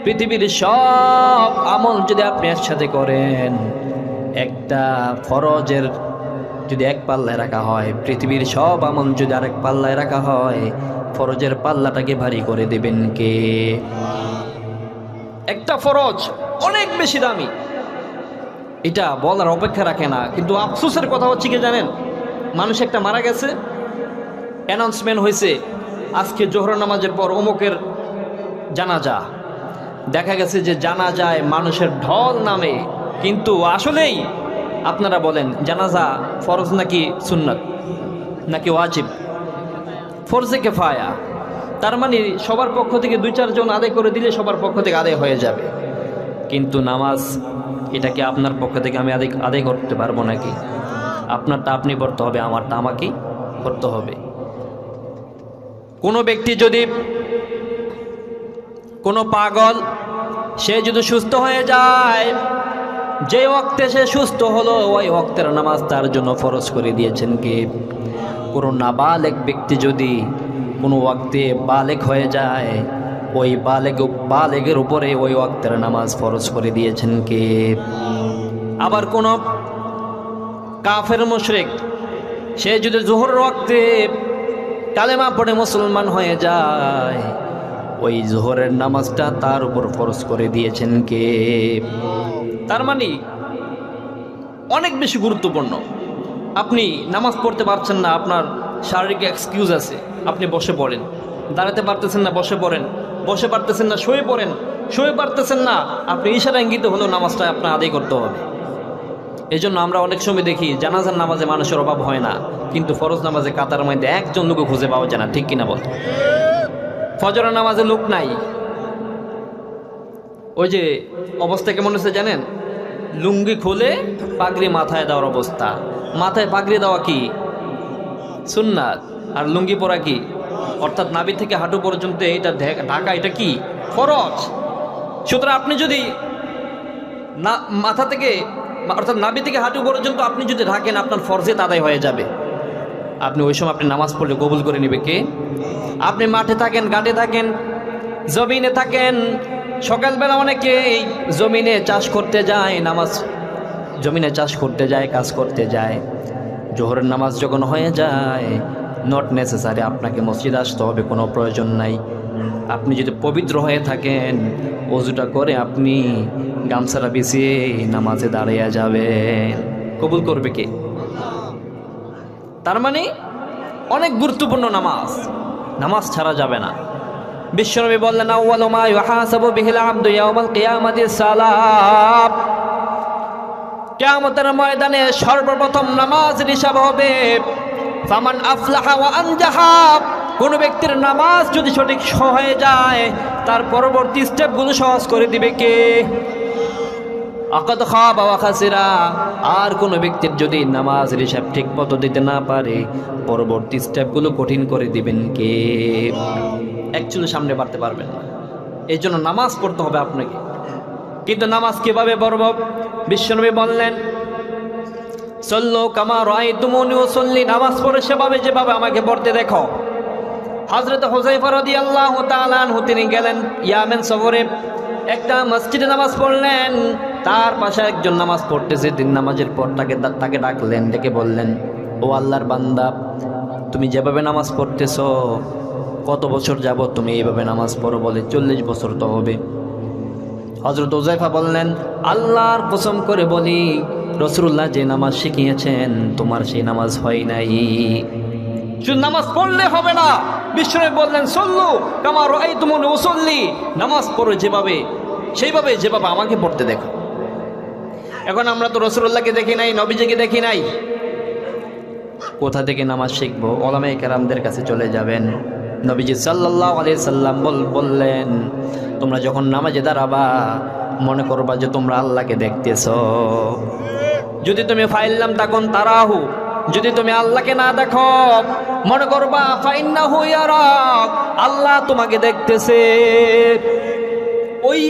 পৃথিবীর সব আমল যদি আপনি একসাথে করেন, একটা ফরজের যদি এক পাল্লায় রাখা হয়, পৃথিবীর সব আমল যদি আরেক পাল্লায় রাখা হয়, ফরজের পাল্লাটাকে ভারী করে দেবেন কে? একটা ফরজ অনেক বেশি দামি, এটা বলার অপেক্ষা রাখে না। কিন্তু আফসোসের কথা হচ্ছে কি জানেন? মানুষ একটা মারা গেছে, অ্যানাউন্সমেন্ট হয়েছে আজকে জোহর নামাজের পর অমুকের জানাজা। দেখা গেছে যে জানাজায় মানুষের ঢল নামে, কিন্তু আসলেই আপনারা বলেন জানাজা ফরজ নাকি সুন্নাত নাকি ওয়াজিব? ফরজে কিফায়া, তার মানে সবার পক্ষ থেকে 2-4 জন আদায় করে দিলে সবার পক্ষ থেকে আদায় হয়ে যাবে। কিন্তু নামাজ, এটা কি আপনার পক্ষ থেকে আমি আদায় করতে পারবো নাকি? আপনারটা আপনি পড়তে হবে, আমারটা আমাকেই করতে হবে। কোনো ব্যক্তি যদি, কোনো পাগল, সে যদি সুস্থ হয়ে যায়, যে ওয়াক্তে সে সুস্থ হলো ওই ওয়াক্তের নামাজ তার জন্য ফরজ করে দিয়েছেন কে? কোনো নাবালেগ ব্যক্তি যদি কোনো ওয়াক্তে বালেগ হয়ে যায়, ওই বালেগের উপরে ওই ওয়াক্তের নামাজ ফরজ করে দিয়েছেন কে? আবার কোনো কাফের মুশরিক, সে যদি জোহর ওয়াক্তে কালেমা পড়ে মুসলমান হয়ে যায়, ওই জোহরের নামাজটা তার উপর ফরজ করে দিয়েছেন কে? তার মানে অনেক বেশি গুরুত্বপূর্ণ। আপনি নামাজ পড়তে পারছেন না, আপনার শারীরিক এক্সকিউজ আছে, আপনি বসে পড়েন। দাঁড়াতে পারতেছেন না, বসে পড়েন। বসে পারতেছেন না, শুয়ে পড়েন। শুয়ে পারতেছেন না, আপনি ইশারা ইঙ্গিত হলেও নামাজটা আপনার আদায় করতে হবে। এই জন্য আমরা অনেক সময় দেখি জানাজার নামাজে মানুষের অভাব হয় না, কিন্তু ফরজ নামাজে কাতার মধ্যে একজন লোকও খুঁজে পাওয়া যায় না, ঠিক কিনা বল? ফজরের নামাজে লোক নাই। ওই যে অবস্থা কেমন হচ্ছে জানেন? লুঙ্গি খুলে পাগড়ি মাথায় দেওয়ার অবস্থা। মাথায় পাগড়ি দেওয়া কি সুন্নাত, আর লুঙ্গি পরা কি, অর্থাৎ নাভি থেকে হাঁটু পর্যন্ত এটা ঢাকা, এটা কি ফরজ। সুতরাং আপনি যদি না মাথা থেকে অর্থাৎ নাভি থেকে হাঁটু পর্যন্ত আপনি যদি ঢাকেন, আপনার ফরজে আদায় হয়ে যাবে। আপনি ওই সময় আপনি নামাজ পড়লে কবুল করে নেবে কে? আপনি মাঠে থাকেন, ঘাটে থাকেন, জমিনে থাকেন। সকালবেলা অনেকেই জমিনে চাষ করতে যায়, জমিনে চাষ করতে যায়, কাজ করতে যায়। জোহরের নামাজ যখন হয়ে যায়, নট নেসেসারি আপনাকে মসজিদ আসতে হবে, কোনো প্রয়োজন নাই। আপনি যদি পবিত্র হয়ে থাকেন, ওযুটা করে আপনি গামছাটা বিছিয়ে নামাজে দাঁড়িয়ে যাবেন, কবুল করবে কে? তার মানে অনেক গুরুত্বপূর্ণ নামাজ, নামাজ ছাড়া যাবে না। বিশ্বনবী বললেন, আউয়ালু মা ইউহাসাবু বিহিল আবদু ইয়াউমাল কিয়ামাতি সালাত। কিয়ামতের ময়দানে সর্বপ্রথম নামাজের হিসাব হবে। ফামান আফলাহা ওয়া আনজাহা, কোন ব্যক্তির নামাজ যদি সঠিক হয়ে যায়, তার পরবর্তী স্টেপগুলো সহজ করে দিবে কে? আকাদ খাবা ওয়া খাসিরা, আর কোন ব্যক্তির যদি নামাজের হিসাব ঠিক মতো দিতে না পারে, পরবর্তী স্টেপগুলো কঠিন করে দিবেন কে? অ্যাকচুয়ালি সামনে বাড়তে পারবেন না। এই জন্য নামাজ পড়তে হবে আপনাকে। কিন্তু নামাজ কিভাবে পড়ব? বিশ্বনবী বললেন, সল্লু কামা রাআইতুমুনি উসাল্লি, নামাজ পড়ে সেভাবে যেভাবে আমাকে পড়তে দেখো। হযরত হুযায়ফা রাদিয়াল্লাহু তাআলা আনহু তিনি গেলেন ইয়ামেন সফরে, একটা মসজিদে নামাজ পড়লেন। তার পাশে একজন নামাজ পড়তেছে। তিন নামাজের পর তাকে ডাকলেন, ডেকে বললেন, ও আল্লাহর বান্দা, তুমি যেভাবে নামাজ পড়তেছো, কত বছর যাবত তুমি এইভাবে নামাজ পড়ো? বলে 40 বছর তো হবে। হযরত হুযায়ফা বললেন, আল্লাহর কসম করে বলি, রাসূলুল্লাহ যে নামাজ শিখিয়েছেন তোমার সেই নামাজ হয় নাই। শুধু নামাজ পড়লে হবে না, বিশ্বনবী বললেন, সল্লু কামা রাআইতুমুনি উসাল্লি, নামাজ পড়ো যেভাবে যেভাবে আমাকে পড়তে দেখো। এখন আমরা তো রাসূলুল্লাহকে দেখি নাই, নবীজিকে দেখি নাই, কোথা থেকে নামাজ শিখবো? উলামায়ে কেরামদের কাছে চলে যাবেন। নবীজি সাল্লাল্লাহু আলাইহি সাল্লাম বললেন, তোমরা যখন নামাজে দাঁড়াবা, মনে করবা যে তোমরা আল্লাহকে দেখতেছো। যদি তুমি ফাইল্লাম তাকুন তারাহু, যদি তুমি আল্লাহকে না দেখো, মনে করবা ফাইন্নাহু ইয়ারাক, আল্লাহ তোমাকে দেখতেছে। ওই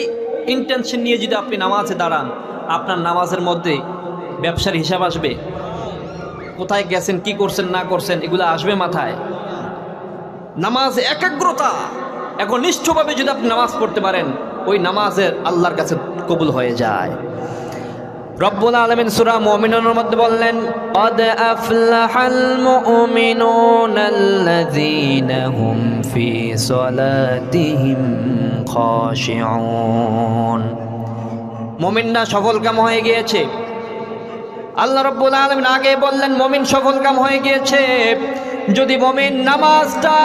ইন্টেনশন নিয়ে যদি আপনি নামাজে দাঁড়ান, আপনার নামাজের মধ্যে ব্যবসার হিসাব আসবে, কোথায় গেছেন, কি করছেন না করছেন, এগুলো আসবে মাথায়। নামাজ একাগ্রতা। এখন নিষ্ঠভাবে যদি আপনি নামাজ পড়তে পারেন, ওই নামাজের আল্লাহর কাছে কবুল হয়ে যায়। রব্বুল আলামিন সূরা মুমিনুনের মধ্যে বললেন, ক্বাদ আফলাহাল মুমিনুনাল্লাযীনা হুম ফি সালাতিহিম খাশিউন। মুমিনরা সফলকাম হয়ে গিয়েছে। আল্লাহ রব্বুল আলামিন আগে বললেন মুমিন সফলকাম হয়ে গিয়েছে যদি মুমিন নামাজটা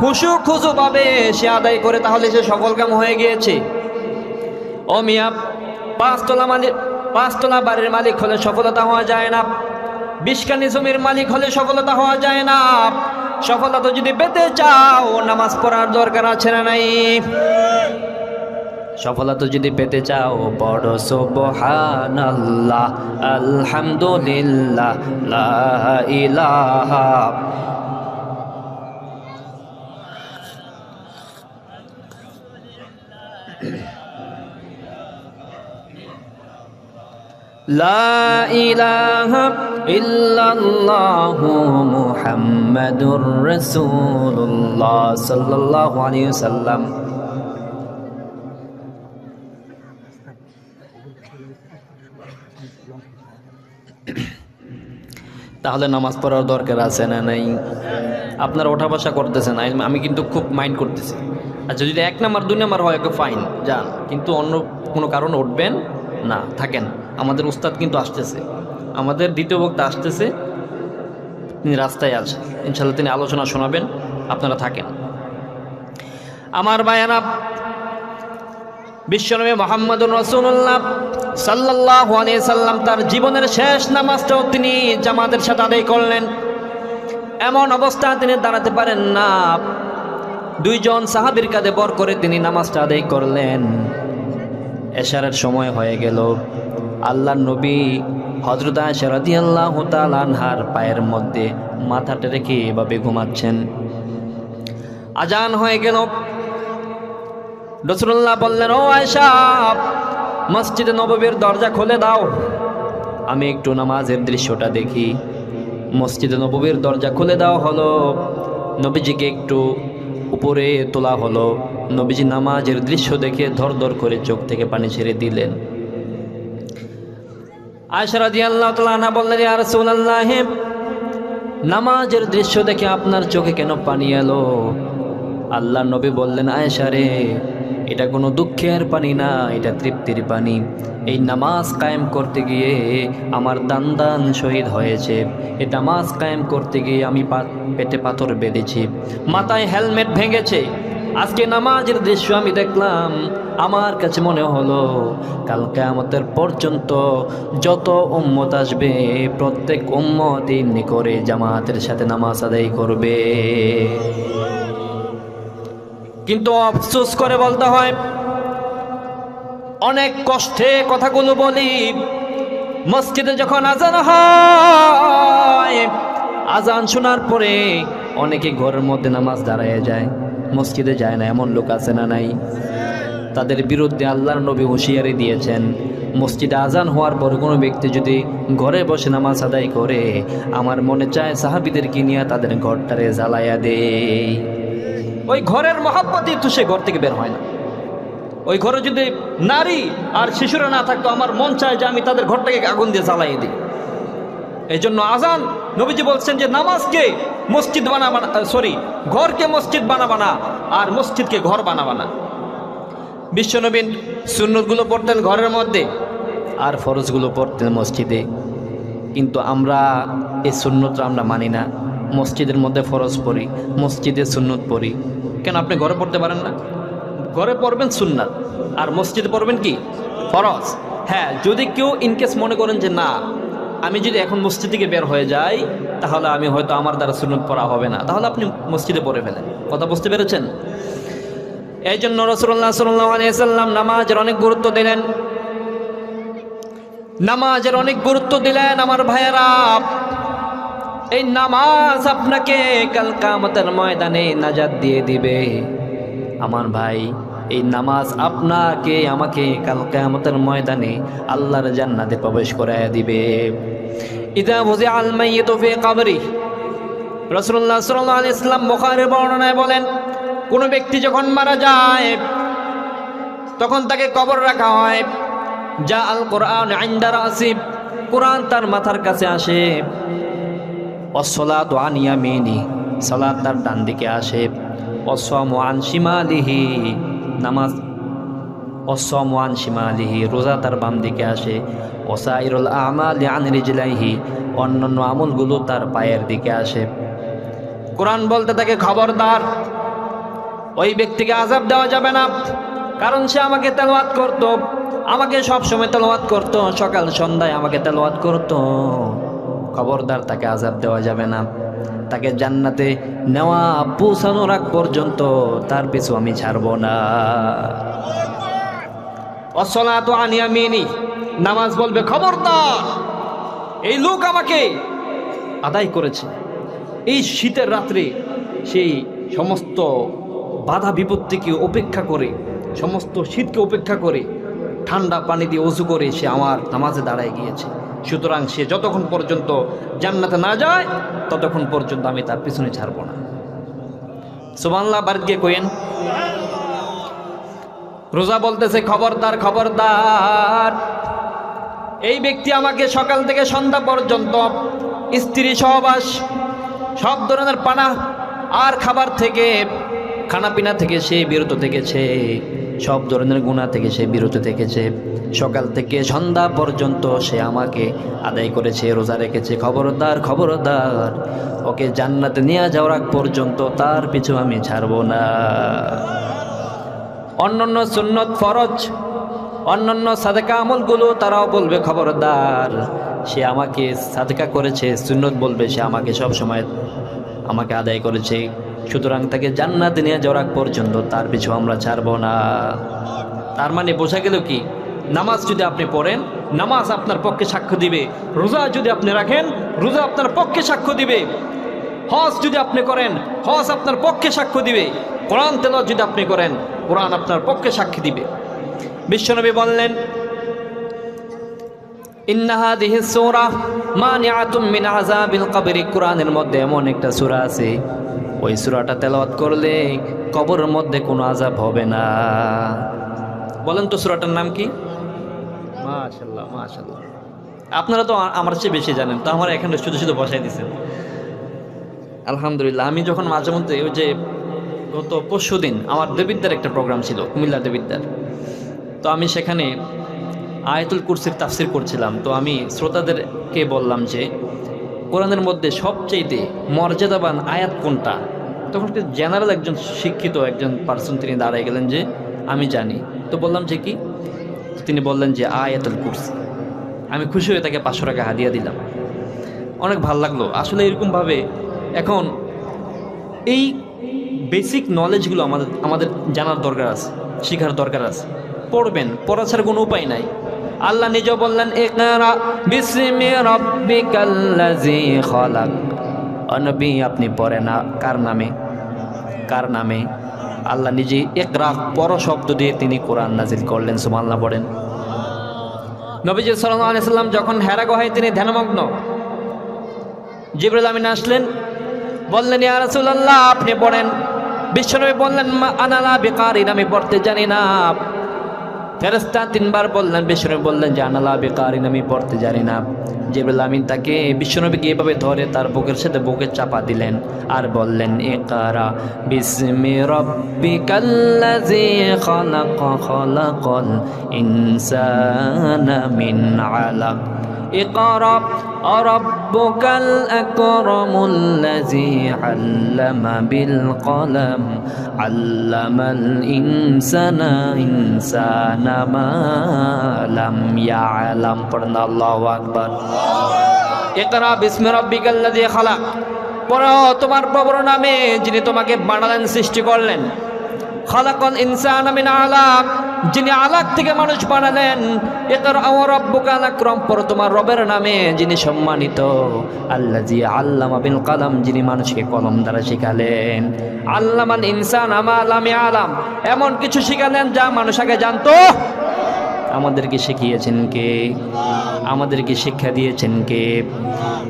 খুশু খুশু ভাবে সে আদায় করে, তাহলে সে সফলকাম হয়ে গিয়েছে। ও মিয়া, 5 তলা বাড়ির মালিক হলে সফলতা হওয়া যায় না, 20 কানি জমির মালিক হলে সফলতা হওয়া যায় না। সফলতা যদি পেতে চাও, নামাজ পড়ার দরকার আছে না নাই? সফলতা যদি পেতে চাও, পড়ো সুবহানাল্লাহ, আলহামদুলিল্লাহ, লা ইলাহা লা ইলাহা ইল্লাল্লাহু মুহাম্মাদুর রাসূলুল্লাহ সাল্লাল্লাহু আলাইহি ওয়াসাল্লাম। তাহলে নামাজ পড়ার দরকার আছে না নাই? আপনারা ওঠা বসা করতেছেন, আমি কিন্তু খুব মাইন্ড করতেছি। আচ্ছা, যদি 1 নাম্বার 2 নাম্বার হয় ওকে ফাইন, যান, কিন্তু অন্য কোনো কারণে উঠবেন না, থাকেন। আমাদের উস্তাদ কিন্তু আসতেছে, আমাদের দ্বিতীয় বক্তা আসতেছে, তিনি রাস্তায় আছেন, ইনশাল্লাহ তিনি আলোচনা শোনাবেন, আপনারা থাকেন। আমার ভাইয়েরা, বিশ্বনবী মুহাম্মদুর রাসূলুল্লাহ সাল্লাল্লাহু আলাইহি সাল্লাম তার জীবনের শেষ নামাজটাও তিনি জামাতের সাথে আদায় করলেন। এমন অবস্থা তিনি দাঁড়াতে পারেন না, 2 জন সাহাবীর কাঁধে ভর করে তিনি নামাজটা আদায় করলেন। এশারের সময় হয়ে গেল। আল্লাহর নবী হযরত আয়েশা রাদিয়াল্লাহু তাআলা আনহার পায়ের মধ্যে মাথাটা রেখে এভাবে ঘুমাচ্ছেন। আজান হয়ে গেল। রাসূলুল্লাহ বললেন, ও আয়েশা, মসজিদে নববীর দরজা খুলে দাও, আমি একটু নামাজের দৃশ্যটা দেখি। মসজিদে নববীর দরজা খুলে দেওয়া হলো, নবীজিকে একটু উপরে তোলা হলো। নবীজি নামাজের দৃশ্য দেখে ধর করে চোখ থেকে পানি ছেড়ে দিলেন। আয়েশা রাদিয়াল্লাহু তাআলা আনহা বললেন, ইয়া রাসূলুল্লাহ, নামাজের দৃশ্য দেখে আপনার চোখে কেন পানি এলো? আল্লাহর নবী বললেন, আয়েশা রে, এটা কোনো দুঃখের পানি না, এটা তৃপ্তির পানি। এই নামাজ কায়েম করতে গিয়ে আমার দান শহীদ হয়েছে। এই নামাজ কায়েম করতে গিয়ে আমি পেটে পাথর বেঁধেছি, মাথায় হেলমেট ভেঙেছে। আজকে নামাজের দৃশ্য আমি দেখলাম, আমার কাছে মনে হলো কাল কিয়ামতের পর্যন্ত যত উম্মত আসবে প্রত্যেক উম্মত এমনি করে জামাতের সাথে নামাজ আদায় করবে। কিন্তু আফসোস করে বলতে হয়, অনেক কষ্টে কথাগুলো বলি। মসজিদে যখন আজান হয়, আজান শোনার পরে অনেকে ঘরের মধ্যে নামাজ দাঁড়ায় যায়, মসজিদে যায় না, এমন লোক আছে না নাই? তাদের বিরুদ্ধে আল্লাহর নবী হুঁশিয়ারি দিয়েছেন, মসজিদে আজান হওয়ার পর কোনো ব্যক্তি যদি ঘরে বসে নামাজ আদায় করে, আমার মনে চায় সাহাবীদেরকে নিয়ে তাদের ঘরটারে জ্বালাইয়া দেই। ওই ঘরের মহব্বতই তো সে ঘর থেকে বের হয় না। ওই ঘরে যদি নারী আর শিশুরা না থাকতো, আমার মন চায় যে আমি তাদের ঘরটাকে আগুন দিয়ে জ্বালিয়ে দিই। এই জন্য আজান, নবীজি বলছেন যে নামাজকে মসজিদ বানাবা না, ঘরকে মসজিদ বানাবা না, আর মসজিদকে ঘর বানাবা না। বিশ্বনবী সুন্নতগুলো পড়তেন ঘরের মধ্যে, আর ফরজগুলো পড়তেন মসজিদে। কিন্তু আমরা এই সুন্নতটা আমরা মানি না। মসজিদের মধ্যে ফরজ পড়ি, মসজিদে সুন্নত পড়ি। কেন আপনি ঘরে পড়তে পারেন না? ঘরে পড়বেন সুন্নাত, আর মসজিদে পড়বেন কি? ফরজ। হ্যাঁ, যদি কেউ ইনকেস মনে করেন যে না, আমি যদি এখন মসজিদ থেকে বের হয়ে যাই তাহলে আমি হয়তো আমার দ্বারা সুন্নত পড়া হবে না, তাহলে আপনি মসজিদে পড়ে ফেলেন। কথা বুঝতে পেরেছেন? এই জন্য রাসূলুল্লাহ সাল্লাল্লাহু আলাইহি ওয়াসাল্লাম নামাজের অনেক গুরুত্ব দিলেন, নামাজের অনেক গুরুত্ব দিলেন। আমার ভাইয়েরা, এই নামাজ আপনাকে কাল কিয়ামতের ময়দানে নাজাত দিয়ে দিবে। আমার ভাই, এই নামাজ আপনাকে আমাকে কাল কিয়ামতের ময়দানে আল্লাহর জান্নাতে প্রবেশ করায় দিবে। ইযা বুযিআল মাইয়িতু ফি কবরি, রাসূলুল্লাহ সাল্লাল্লাহু আলাইহি ওয়াসাল্লাম বুখারীর বর্ণনায় বলেন, কোন ব্যক্তি যখন মারা যায় তখন তাকে কবর রাখা হয়। যা আল কোরআন ইনদা রাসি, কোরআন তার মাথার কাছে আসে। ওয়াসসালাতু আন ইয়ামিনি, সালাত তার ডান দিকে আসে। ওয়াসসামু আন শিমালিহি, নামাজ ওয়াসসামু আন শিমালিহি, রোজা তার বাম দিকে আসে। ওয়াসাইরুল আমালি আন রিজলাইহি, অন্যান্য আমলগুলো তার পায়ের দিকে আসে। কোরআন বলতে থাকে, খবরদার, ওই ব্যক্তিকে আযাব দেওয়া যাবে না, কারণ সে আমাকে তেলাওয়াত করত, আমাকে সব সময় তেলাওয়াত করত, সকাল সন্ধ্যায় আমাকে তেলাওয়াত করত। খবরদার, তাকে আযাব দেওয়া যাবে না। তাকে জান্নাতে নেওয়া পৌঁছানোর আগ পর্যন্ত তার পিছু আমি ছাড়ব না। ওয়াসসালাতু আন ইয়ামিনি, নামাজ বলবে, খবরদার, এই লোক আমাকে আদায় করেছে। এই শীতের রাত্রে সেই সমস্ত বাধা বিপত্তিকে উপেক্ষা করে, সমস্ত শীতকে উপেক্ষা করে ঠান্ডা পানি দিয়ে ওযু করে সে আমার নামাজে দাঁড়ায় গিয়েছে। সুতরাং সে যতক্ষণ পর্যন্ত জান্নাতে না যায় ততক্ষণ পর্যন্ত আমি তার পিছনে ছাড়ব না। সুবহানাল্লাহ, বাড়িতে গিয়ে কইেন। রোজা বলতেছে, খবরদার, খবরদার, এই ব্যক্তি আমাকে সকাল থেকে সন্ধ্যা পর্যন্ত স্ত্রী সহবাস, সব ধরনের পানা আর খাবার থেকে, খানাপিনা থেকে সে বিরত থেকেছে, সব ধরনের গুনাহ থেকে সে বিরত থেকেছে। সকাল থেকে সন্ধ্যা পর্যন্ত সে আমাকে আদায় করেছে, রোজা রেখেছে। খবরদার খবরদার, ওকে জান্নাতে নিয়ে যাওয়ার আগ পর্যন্ত তার পিছু আমি ছাড়ব না। অন্যান্য সুন্নত ফরজ, অন্যান্য সাদেকা আমলগুলো তারাও বলবে খবরদার, সে আমাকে সাদেকা করেছে, সুন্নত বলবে সে আমাকে সব সময় আমাকে আদায় করেছে, সুতরাং তাকে জান্নাতে নিয়ে যাওয়ার আগ পর্যন্ত তার পিছু আমরা ছাড়ব না। তার মানে বোঝা গেল কি, নামাজ যদি আপনি পড়েন, নামাজ আপনার পক্ষে সাক্ষ্য দিবে। রোজা যদি আপনি রাখেন, রোজা আপনার পক্ষে সাক্ষ্য দিবে। হজ যদি আপনি করেন, হজ আপনার পক্ষে সাক্ষ্য দিবে। কোরআন তেলাওয়াত যদি আপনি করেন, কোরআন আপনার পক্ষে সাক্ষী দিবে। বিশ্বনবী বললেন, ইন্না হাযিহি সূরা মানিআতুম মিন আযাবিল কবর। কোরআনের মধ্যে এমন একটা সূরা আছে, ওই সূরাটা তেলাওয়াত করলে কবরের মধ্যে কোনো আযাব হবে না। বলেন তো সূরাটার নাম কি? মাশাআল্লাহ মাশাআল্লাহ, আপনারা তো আমার চেয়ে বেশি জানেন, তো আমার এখানে শুধু শুধু বসাই দিয়েছেন। আলহামদুলিল্লাহ। আমি যখন মাঝে মধ্যে, ওই যে গত পরশুদিন আমার দেবিদ্যার একটা প্রোগ্রাম ছিল, কুমিল্লা দেবিদ্যার, তো আমি সেখানে আয়াতুল কুরসির তাফসির করছিলাম। তো আমি শ্রোতাদেরকে বললাম যে কোরআনের মধ্যে সবচেয়ে মর্যাদাবান আয়াত কোনটা। তখন জেনারেল একজন শিক্ষিত একজন পার্সন তিনি দাঁড়ায় গেলেন যে আমি জানি। তো বললাম যে কি? তিনি বললেন যে আয়াতুল কুরসি। আমি খুশি হয়ে তাকে 500 টাকা হাদিয়া দিলাম। অনেক ভালো লাগলো। আসলে এরকমভাবে এখন এই বেসিক নলেজগুলো আমাদের জানার দরকার আছে, শেখার দরকার আছে। পড়বেন, পড়া ছাড়া কোনো উপায় নাই। আল্লাহ নিজেও বললেন, ইকরা বিসমি রাব্বিকাল্লাযী খালাক। নবী আপনি পড়েন না কার নামে? কার নামে? আল্লাহ নিজে ইকরা পড়ো শব্দ দিয়ে তিনি কোরআন নাজিল করলেন। সুবহানাল্লাহ পড়েন। নবীজি সাল্লাল্লাহু আলাইহি সাল্লাম যখন হেরা গুহায় তিনি ধ্যানমগ্ন, জিবরাইল আমিন আসলেন, বললেন ইয়া রাসূলুল্লাহ আপনি পড়েন। বিশ্বনবী বললেন মা আনা লা বিকারিন, আমি পড়তে জানি না। ফেরেশতা 3 বার বললেন, বিশ্বনবী বললেন যে আনা লা বিকারিন, আমি পড়তে জানি না। জিবরাইল আমিন তাকে, বিশ্বনবীকে এভাবে ধরে তার বুকের সাথে বুকে চাপা দিলেন আর বললেন ইকরা বিসমি রাব্বিকাল্লাযী খালাক খালাকাল ইনসানা মিন আলাক। ইকরা রাব্বুকাল আকরামুল্লাযী আল্লামা বিল কলম আল্লামাল ইনসানা মা লাম ইয়ালাম। পড়না আল্লাহু আকবার। ইকরা বিসমি রাব্বিকাল্লাযী খালাক, পড়ো তোমার প্রভুর নামে যিনি তোমাকে বানালেন, সৃষ্টি করলেন। খালাকাল ইনসানা মিন আলাক, যিনি আলাক থেকে মানুষ বানালেন। ইকরা রাব্বুকাল আকরাম, পড়ো তোমার রবের নামে যিনি সম্মানিত। আল্লাযী আল্লামা বিল কলম, যিনি মানুষকে কলম দ্বারা শিখালেন। আল্লামাল ইনসানা মা লাম ইয়ালাম, এমন কিছু শিখালেন যা মানুষ আগে জানতো। আমাদেরকে শিখিয়েছেন কে? আমাদেরকে শিক্ষা দিয়েছেন কে?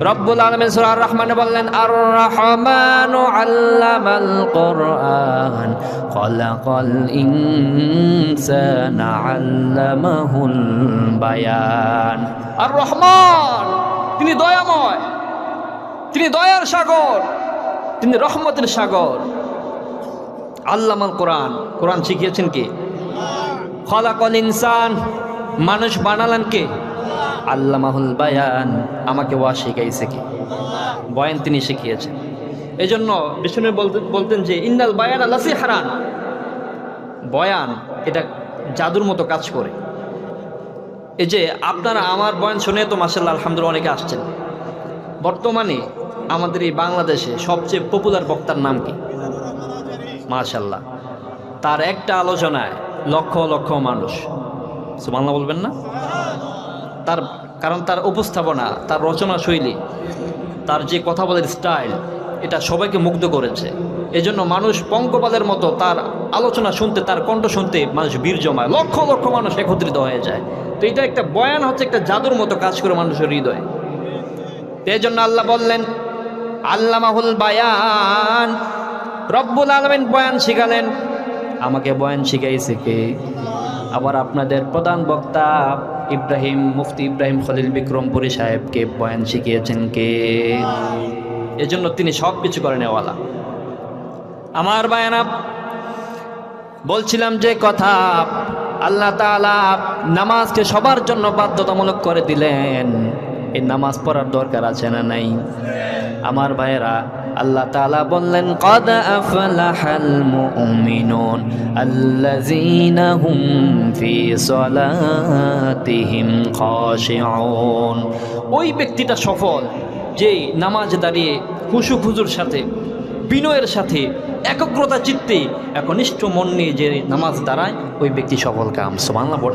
রব্বুল আলামিন সূরা আর রহমানে বললেন আর রহমানু আল্লামাল কোরআন খালাকাল ইনসানা আল্লামাহুল বায়ান। আর রহমান তিনি দয়াময়, তিনি দয়ার সাগর, তিনি রহমতের সাগর। আল্লামাল কোরআন, কোরআন শিখিয়েছেন কে? খালাকাল ইনসান, মানুষ বানালেন কে? আল্লামাহুল বায়ান, আমাকে ওয়া শিখাইছে কে? বয়ান তিনি শিখিয়েছেন। এই জন্য বিষ্ণু বলতেন যে ইন্নাল বায়ান লাসিহরান, বয়ান এটা জাদুর মতো কাজ করে। এই যে আপনারা আমার বয়ান শুনে তো মাশাআল্লাহ আলহামদুলিল্লাহ অনেকে আসছেন। বর্তমানে আমাদের এই বাংলাদেশে সবচেয়ে পপুলার বক্তার নাম কি? মাশাআল্লাহ, তার একটা আলোচনায় লক্ষ লক্ষ মানুষ। সুবহানাল্লাহ বলবেন না? তার কারণ তার উপস্থাপনা, তার রচনা শৈলী, তার যে কথা বলার স্টাইল, এটা সবাইকে মুগ্ধ করেছে। এজন্য মানুষ পঙ্কপালের মতো তার আলোচনা শুনতে, তার কণ্ঠ শুনতে মানুষ বীর জমায়, লক্ষ লক্ষ মানুষ একত্রিত হয়ে যায়। তো এটা একটা বয়ান হচ্ছে একটা জাদুর মতো কাজ করে মানুষের হৃদয়ে। এই জন্য আল্লাহ বললেন আল্লামাহুল বায়ান, রব্বুল আলামিন বয়ান শিখালেন। আমাকে বয়ান শিখাইছে কে? আবার আপনাদের প্রধান বক্তা মুফতি ইব্রাহিম খলিল বিক্রমপুরী সাহেবকে বয়ান শিখিয়েছেন কে? এজন্য তিনি সব কিছু করে নেওয়ালা। আমার বায়ানা, বলছিলাম যে কথা, আল্লাহ তাআলা নামাজকে সবার জন্য বাধ্যতামূলক করে দিলেন। এই নামাজ পড়ার দরকার আছে না নাই? আমার ভাইয়েরা, আল্লাহ তাআলা বললেন কদ আফলাহাল মুমিনুন আল্লাযীনা হুম ফি সলাতিহিম খাশিউন। ওই ব্যক্তিটা সফল যে নামাজে দাঁড়িয়ে খুশু খুজুর সাথে, বিনয়ের সাথে, একাগ্রতা চিত্তে, একনিষ্ঠ মন নিয়ে যে নামাজ দাঁড়ায়, ওই ব্যক্তি সফল কাম। সুবহানাল্লাহ।